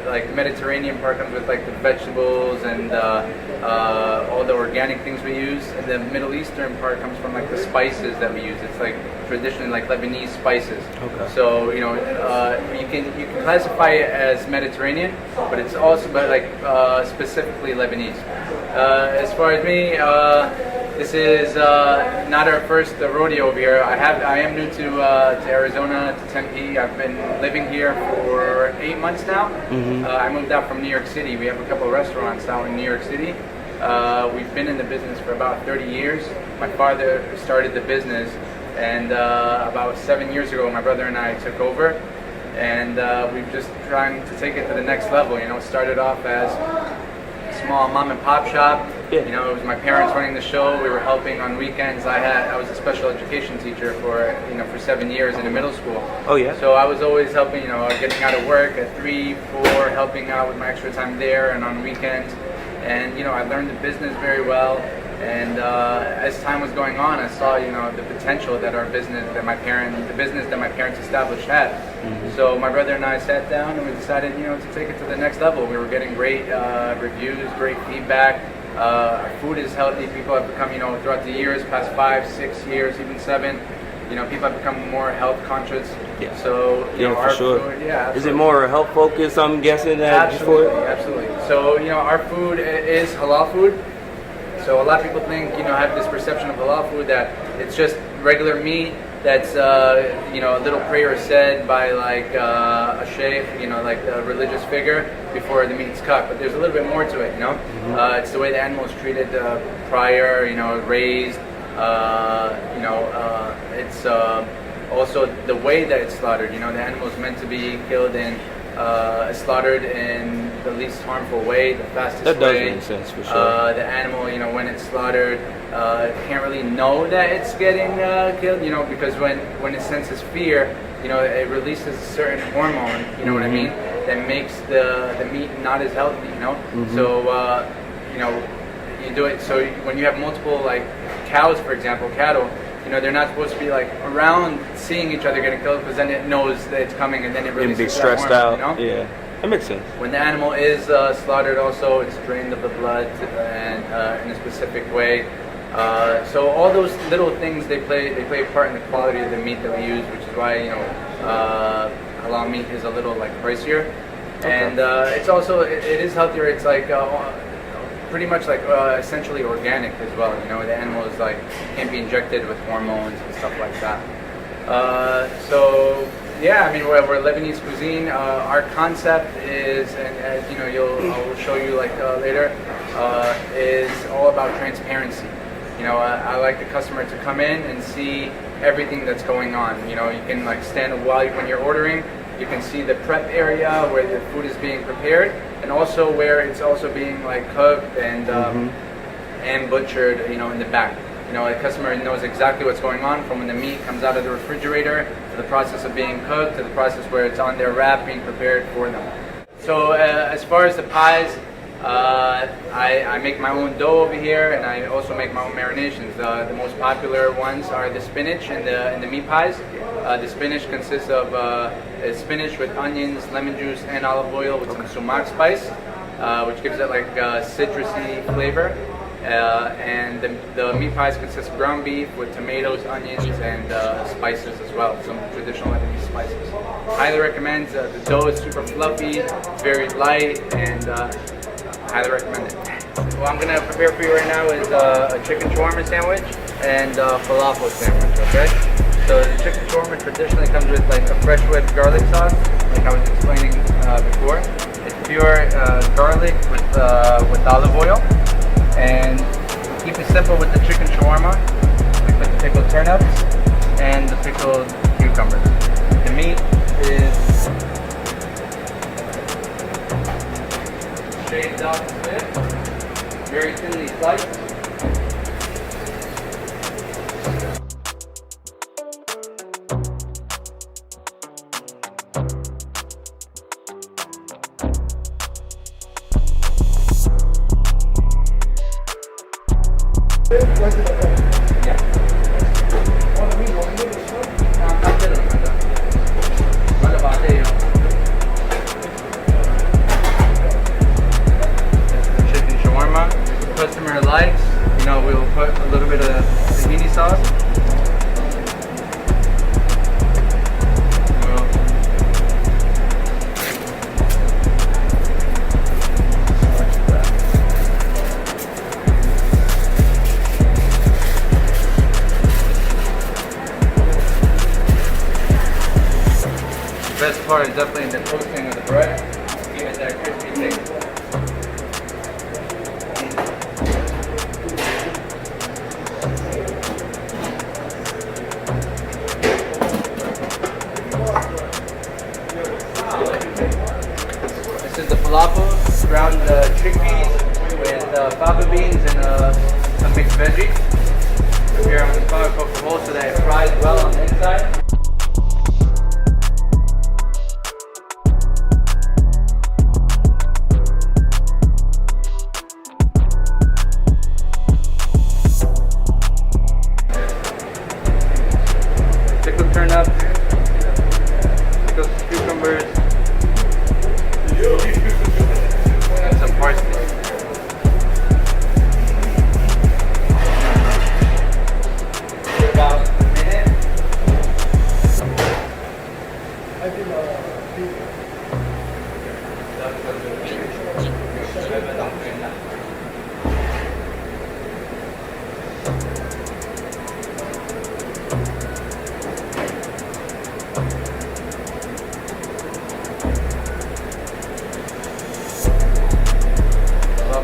Like the Mediterranean part comes with like the vegetables and all the organic things we use, and the Middle Eastern part comes from like the spices that we use. It's like traditionally like Lebanese spices. Okay. So you can classify it as Mediterranean, but it's also specifically Lebanese. As far as me, this is not our first rodeo over here. I am new to Arizona, to Tempe. I've been living here for 8 months now. I moved out from New York City. We have a couple of restaurants out in New York City. We've been in the business for about 30 years. My father started the business, and about 7 years ago, my brother and I took over, and we've just trying to take it to the next level. It started off as small mom and pop shop. Yeah. It was my parents running the show. We were helping on weekends. I was a special education teacher for 7 years in a middle school. Oh yeah. So I was always helping, getting out of work at 3, 4, helping out with my extra time there and on weekends. And I learned the business very well. And as time was going on, I saw the potential that the business that my parents established had. So my brother and I sat down and we decided to take it to the next level. We were getting great reviews, great feedback. Our food is healthy. People have become throughout the years, past 5, 6 years, even 7. People have become more health conscious. Yeah. So for our sure. food, yeah. Is it more health focused? I'm guessing that Absolutely. So our food is halal food. So a lot of people think, have this perception of halal food that it's just regular meat that's, a little prayer said by like a sheikh, like a religious figure before the meat's cut. But there's a little bit more to it, It's the way the animal is treated prior, raised, it's also the way that it's slaughtered. The animal is meant to be killed and slaughtered in the least harmful way, the fastest way. That does make sense for sure. The animal, when it's slaughtered, can't really know that it's getting killed, because when it senses fear, it releases a certain hormone, what I mean, that makes the meat not as healthy, So, you do it. So when you have multiple like cows, for example, cattle. They're not supposed to be like around seeing each other getting killed because then it knows that it's coming and then it releases be stressed hormone, out. Yeah, that makes sense. When the animal is slaughtered, also it's drained of the blood and in a specific way. So all those little things they play a part in the quality of the meat that we use, which is why halal meat is a little like pricier, and it's also it is healthier. It's like pretty much like essentially organic as well. The animal is like can't be injected with hormones and stuff like that. So yeah, I mean we're Lebanese cuisine. Our concept is, and as I will show you like later, is all about transparency. I like the customer to come in and see everything that's going on. You can like stand when you're ordering, you can see the prep area where the food is being prepared, and also where it's also being like cooked and butchered, in the back. The customer knows exactly what's going on from when the meat comes out of the refrigerator to the process of being cooked to the process where it's on their wrap being prepared for them. So as far as the pies, I make my own dough over here, and I also make my own marinations. The most popular ones are the spinach and the meat pies. The spinach consists of spinach with onions, lemon juice, and olive oil with some sumac spice, which gives it like citrusy flavor. And the meat pies consist of ground beef with tomatoes, onions, and spices as well, some traditional Lebanese spices. Highly recommend. The dough is super fluffy, it's very light, and highly recommend it. What I'm going to prepare for you right now is a chicken shawarma sandwich and a falafel sandwich, okay? So the chicken shawarma traditionally comes with like a fresh whipped garlic sauce, like I was explaining before. It's pure garlic with olive oil. And keep it simple with the chicken shawarma. We put the pickled turnips and the pickled cucumbers. The meat is shaved off a bit, very thinly sliced. Chicken shawarma, customer likes, we'll put a little bit of tahini sauce. The best part is definitely in the toasting of the bread. Give it that crispy taste. This is the falafel, ground chickpeas with fava beans and some mixed veggies. Prepare on the fire cook the whole so that it fries well on the inside. Turnips, pickled cucumbers, and some parsley. About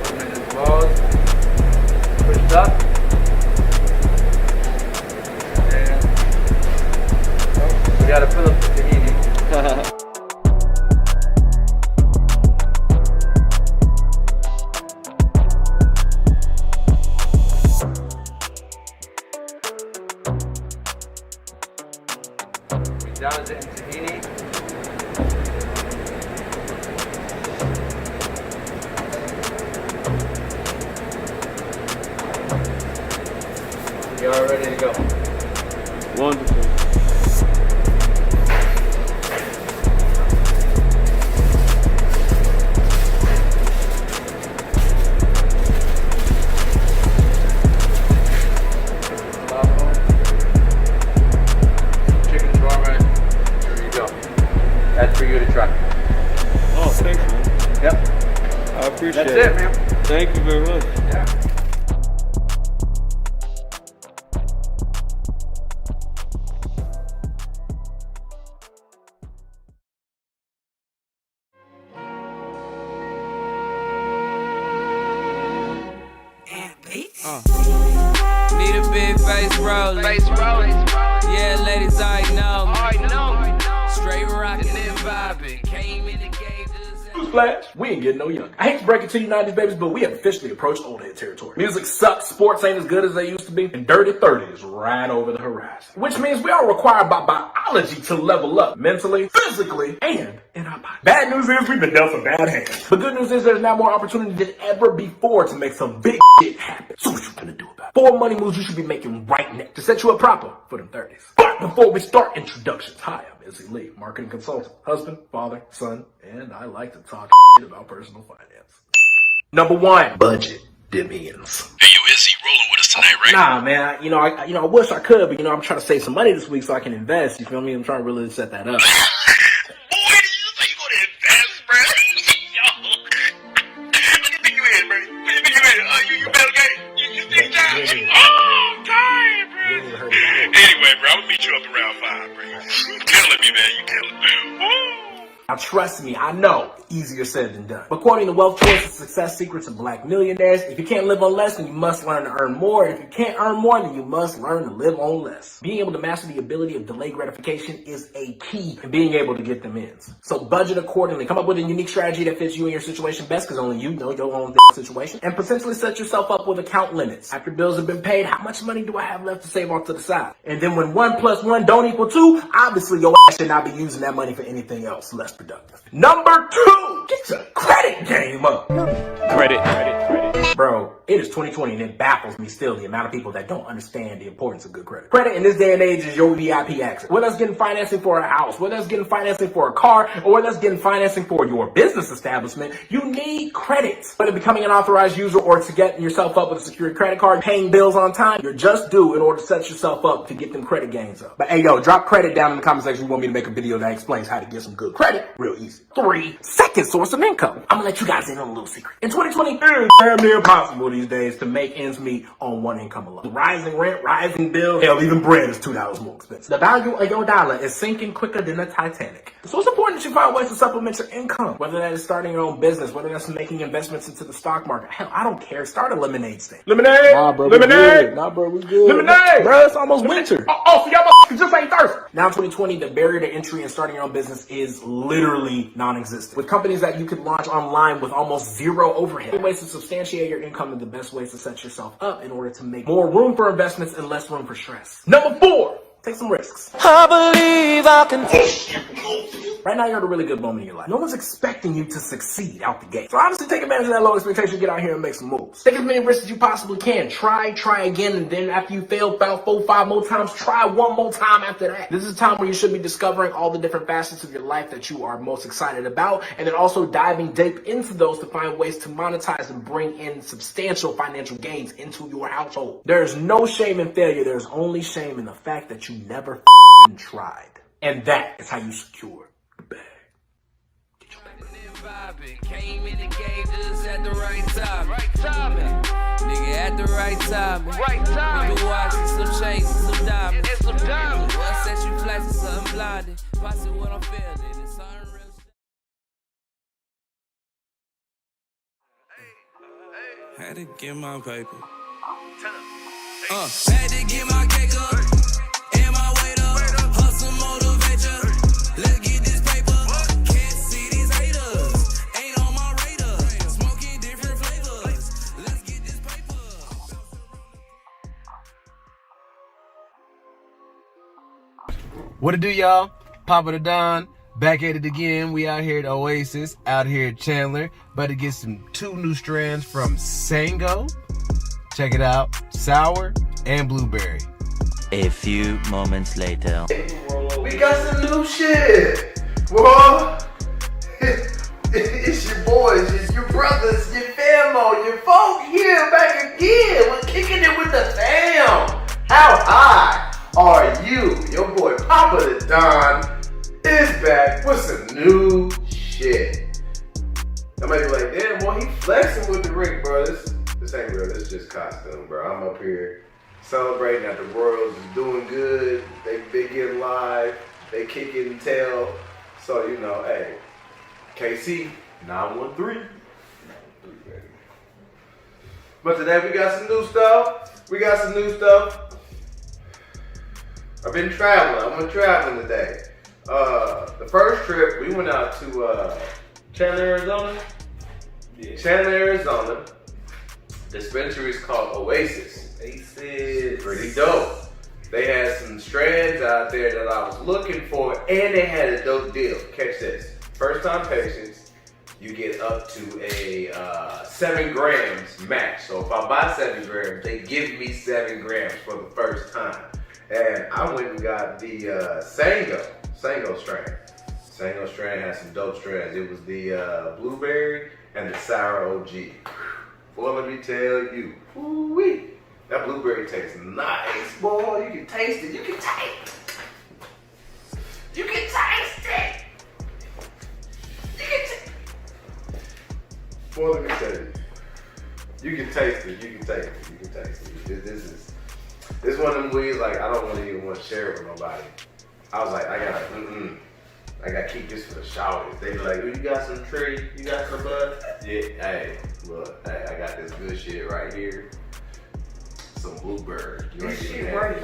a minute. Pushed up. And we gotta fill up the tahini. We douse it in tahini. We are ready to go. Wonderful. Chicken shawarma. There you go. That's for you to try. Oh, thanks, man. Yep. I appreciate That's it, man. Thank you very much. Yeah. rolling. Yeah, ladies, I know. Straight rockin' and vibing. Came in the game. Newsflash, we ain't getting no younger. I hate to break it to you 90s babies, but we have officially approached old head territory. Music sucks, sports ain't as good as they used to be, and Dirty 30 is right over the horizon. Which means we are required by biology to level up mentally, physically, and in our body. Bad news is we've been dealt some bad hands. But good news is there's now more opportunity than ever before to make some big shit happen. So what you gonna do about it? 4 money moves you should be making right now to set you up proper for them 30s. But before we start introductions, hi, I'm Izzy Lee, marketing consultant, husband, father, son, and I like to talk about personal finance. Number 1, budget dividends. Hey, yo, Izzy, rolling with us tonight, right? Nah, man, I wish I could, but I'm trying to save some money this week so I can invest. You feel me? I'm trying to really set that up. Boy, did you say you gonna invest, bro? Yo, what do you think you in, bro? What do you think you in? You Bill Gates? You Steve Jobs? Oh, God, bro. Anyway, bro, I'm gonna meet you up around 5, bro. You killing me, man. You killing me. Woo. Now trust me, I know, easier said than done. But according to Wealth Choices, Success Secrets of Black Millionaires, if you can't live on less, then you must learn to earn more. If you can't earn more, then you must learn to live on less. Being able to master the ability of delayed gratification is a key in being able to get them ends. So budget accordingly. Come up with a unique strategy that fits you and your situation best, because only you know your own situation. And potentially set yourself up with account limits. After bills have been paid, how much money do I have left to save off to the side? And then when 1 + 1 don't equal 2, obviously your ass should not be using that money for anything else less productive. Number 2, get your credit game up. Credit. Bro, it is 2020 and it baffles me still the amount of people that don't understand the importance of good credit. Credit in this day and age is your VIP access. Whether that's getting financing for a house, whether that's getting financing for a car, or whether that's getting financing for your business establishment, you need credit. Whether becoming an authorized user or to get yourself up with a secured credit card, paying bills on time, you're just due in order to set yourself up to get them credit gains up. But hey, yo, drop credit down in the comment section if you want me to make a video that explains how to get some good credit real easy. 3, second source of income. I'm gonna let you guys in on a little secret. In 2020, it's damn near impossible these days to make ends meet on one income alone. Rising rent, rising bills, hell, even bread is $2 more expensive. The value of your dollar is sinking quicker than the Titanic. So it's important that you find ways to supplement your income, whether that is starting your own business, whether that's making investments into the stock market. Hell, I don't care. Start a lemonade stand. Lemonade? Nah, bro, lemonade? Nah, bro, we good. Lemonade? Bro, it's almost winter. Oh, so y'all just ain't thirsty. Now in 2020, the barrier to entry in starting your own business is literally non-existent. With companies that you can launch online with almost zero overhead. Ways to substantiate your income are the best ways to set yourself up in order to make more room for investments and less room for stress. Number 4, take some risks. I believe I can. Right now, you're at a really good moment in your life. No one's expecting you to succeed out the gate. So obviously, take advantage of that low expectation, get out here and make some moves. Take as many risks as you possibly can. Try again, and then after you fail about 4, 5 more times, try 1 more time after that. This is a time where you should be discovering all the different facets of your life that you are most excited about, and then also diving deep into those to find ways to monetize and bring in substantial financial gains into your household. There's no shame in failure. There's only shame in the fact that you never tried. And that is how you secure the bag. Came in the game just at the right time. Nigga, at the right time. Nigga, watching some chains and some diamonds. What set you flashing something blinded? Watching what I'm feeling. It's unreal. Had to get my paper. Had to get my cake up. And my weight up. Hustle motivate ya. Let's get this paper. Can't see these haters. Ain't on my radar. Smoking different flavors. Let's get this paper. What it do, y'all? Papa the Don, back at it again. We out here at Oasis, out here at Chandler. About to get some 2 new strands from Sango. Check it out, sour and blueberry. A few moments later. We got some new shit. Boy, it's your boys, it's your brothers, your famo, your folk here back again. We're kicking it with the fam. How high are you? Your boy Papa the Don is back with some new shit. I might be like, damn, boy, he flexing with the ring, bro. This ain't real. This is just costume, bro. I'm up here celebrating that the Royals is doing good. They getting live. They kicking tail. So, you know, hey, KC 913. But today we got some new stuff. I've been traveling. I went traveling today. The first trip, we went out to Chandler, Arizona. Yeah. Chandler, Arizona. Dispensary is called Oasis. Oasis. Pretty dope. They had some strands out there that I was looking for, and they had a dope deal. Catch this. First time patients, you get up to a 7 grams max. So if I buy 7 grams, they give me 7 grams for the first time. And I went and got the Sango strain. Sango strain had some dope strands. It was the blueberry and the sour OG. Well, let me tell you, ooh-wee, that blueberry tastes nice, boy. You can taste it. You can taste it. You can taste it. You can taste it. Boy, let me tell you. You can taste it. You can taste it. You can taste it. This is one of them weeds, like, I don't even want to share it with nobody. I was like, I gotta keep this for the showers. They be like, oh, you got some tree? You got some bud? Yeah, hey, look, hey, I got this good shit right here. Some blueberry. This shit right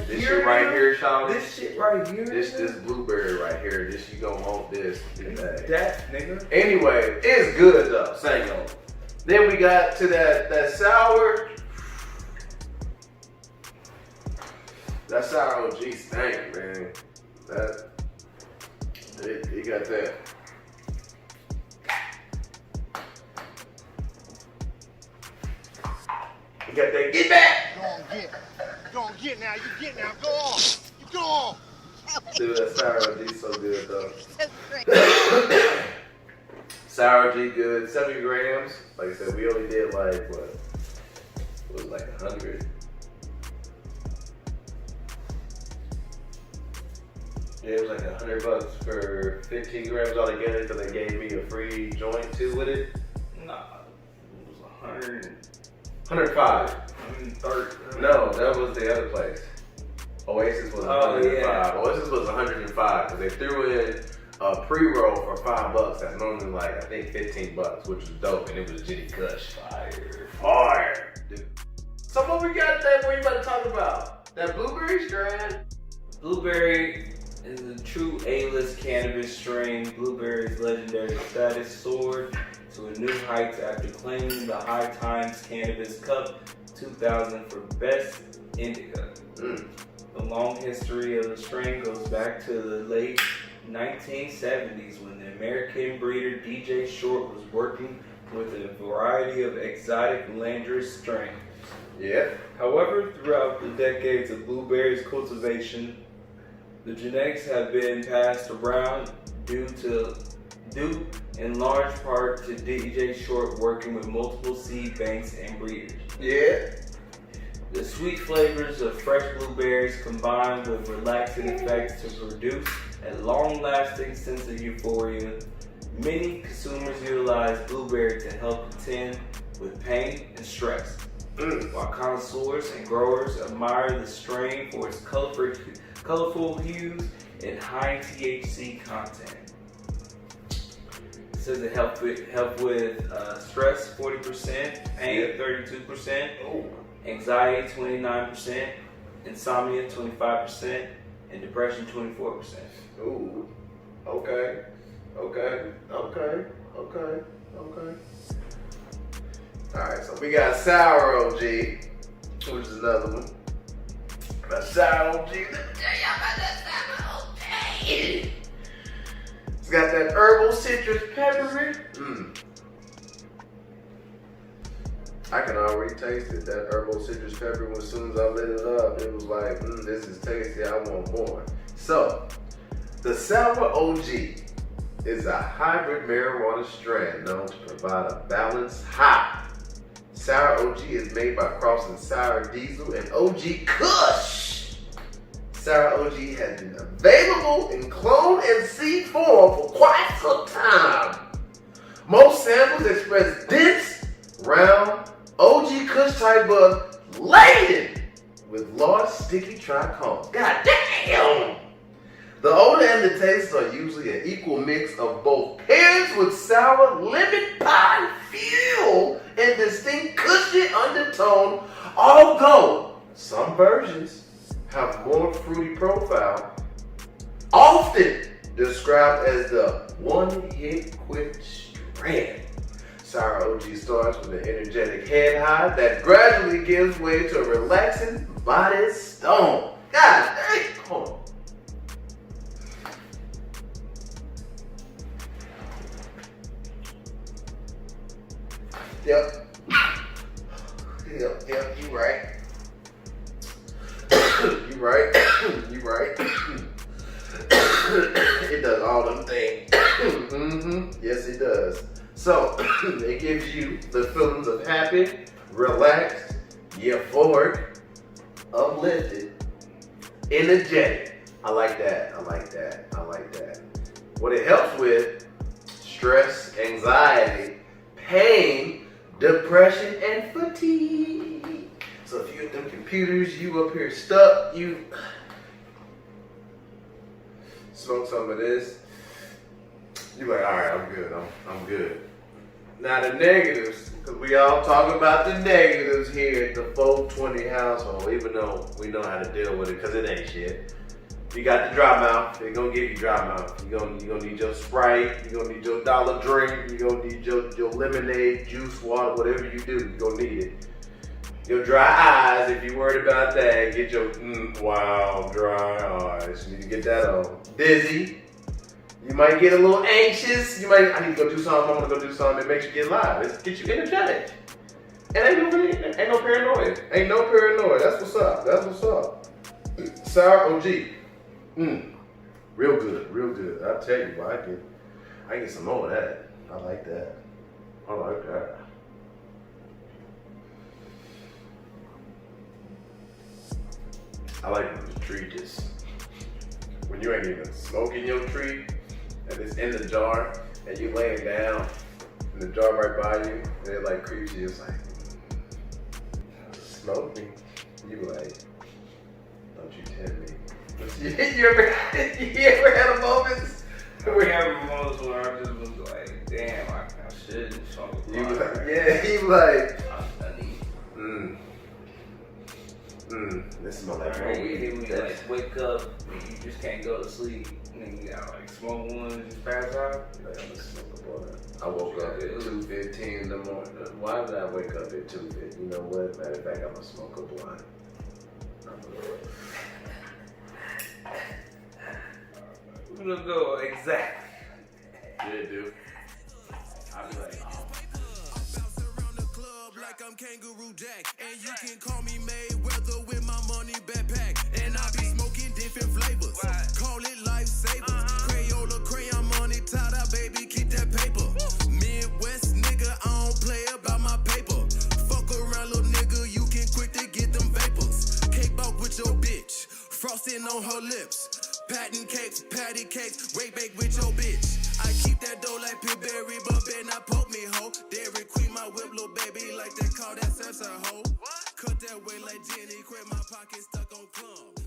here, shawty. This shit right here? This blueberry right here. You gonna want this. That, nigga. Anyway, it's good though, Sango. Then we got to that sour. That sour OG stank, man. You got that. You got that. Get back! Go on, get now. You get now. Go on. You go on. Dude, that sour OG so good, though. Sour OG good. 7 grams. Like I said, we only did like, what? It was like 100. Yeah, it was like $100 for 15 grams altogether because they gave me a free joint too with it. Nah, it was 100. 105. 130. No, that was the other place. Oasis was 105. Yeah. Oasis was 105 because they threw in a pre-roll for $5. That's normally like, I think $15, which was dope, and it was Jitty Kush. Fire, dude. So what we got there? What you about to talk about? That blueberry strand? Blueberry is a true A-list cannabis strain. Blueberry's legendary status soared to a new heights after claiming the High Times Cannabis Cup 2000 for Best Indica. The long history of the strain goes back to the late 1970s when the American breeder DJ Short was working with a variety of exotic landrace strains. Yeah. However, throughout the decades of blueberries cultivation, the genetics have been passed around due in large part to DJ Short working with multiple seed banks and breeders. Yeah. The sweet flavors of fresh blueberries combined with relaxing effects to produce a long-lasting sense of euphoria. Many consumers utilize blueberry to help contend with pain and stress, while connoisseurs and growers admire the strain for its colorful hues and high THC content. It says it helps with stress 40%, pain 32%, anxiety 29%, insomnia 25%, and depression 24%. Ooh, okay. Alright, so we got Sour OG, which is another one. That Sour OG, let me tell y'all about that Sour OG. It's got that herbal citrus peppery. I can already taste it. That herbal citrus pepper, as soon as I lit it up, it was like, this is tasty, I want more. So, the Sour OG is a hybrid marijuana strand known to provide a balanced high. Sour OG is made by crossing Sour Diesel and OG Kush. Sour OG has been available in clone and seed form for quite some time. Most samples express dense, round, OG Kush type bud laden with large sticky trichomes. God damn! The odor and the taste are usually an equal mix of both pears with sour lemon pie fuel and distinct cushy undertone, although some versions have more fruity profile, often described as the one-hit quick strand. Sour OG starts with an energetic head high that gradually gives way to a relaxing body stone. God dang, hold on. Yep, you right. You right. It does all them things. Yes, it does. So, it gives you the feelings of happy, relaxed, euphoric, uplifted, energetic. I like that. What it helps with, stress, anxiety, pain, depression, and fatigue. So if you at them computers, you up here stuck, you smoke some of this, you like, all right, I'm good. Now the negatives, because we all talk about the negatives here at the 420 household, even though we know how to deal with it, because it ain't shit. You got the dry mouth, they're gonna give you dry mouth. You're gonna need your Sprite, you're gonna need your dollar drink, you're gonna need your lemonade, juice, water, whatever you do, you're gonna need it. Your dry eyes, if you're worried about that, get your, dry eyes. You need to get that on. Dizzy. You might get a little anxious. I need to go do something, I'm gonna go do something. It makes you get live. It gets you energetic. And ain't no paranoia. That's what's up. Sour OG. Real good. I'll tell you, I get some more of that. I like that. I like when the tree just, when you ain't even smoking your tree, and it's in the jar, and you laying down, and the jar right by you, and it like creeps you, it's like, smoke me. You be like, don't you tempt me. You ever had a moment? We have moments where I just was like, damn, I should smoke a You blunt. like, yeah, he like, this smells like no weed. When you like wake up and you just can't go to sleep, and then you gotta like smoke one and just pass out. Like, I'm gonna smoke a blunt. I woke up at 2:15 in the morning. Why did I wake up at 2:15? You know what? Matter of fact, I'm gonna smoke a blunt. We're gonna go exactly. Yeah, dude. I'll be like, like I'm Kangaroo Jack, and you can call me Mayweather with my money backpack, and I be smoking different flavors. Call it lifesavers. Crayola, crayon money, tied up, baby, keep that paper. Midwest nigga, I don't play about my paper. Fuck around, little nigga, you can quick to get them vapors. Cake out with your bitch, frosting on her lips. Patty cakes, wake bake with your bitch. I keep that dough like Pillberry, but better not poke me, ho. Dairy Queen, my whip, little baby, like they call that Sansa, ho. Cut that way like Jenny, quit my pocket stuck on clump.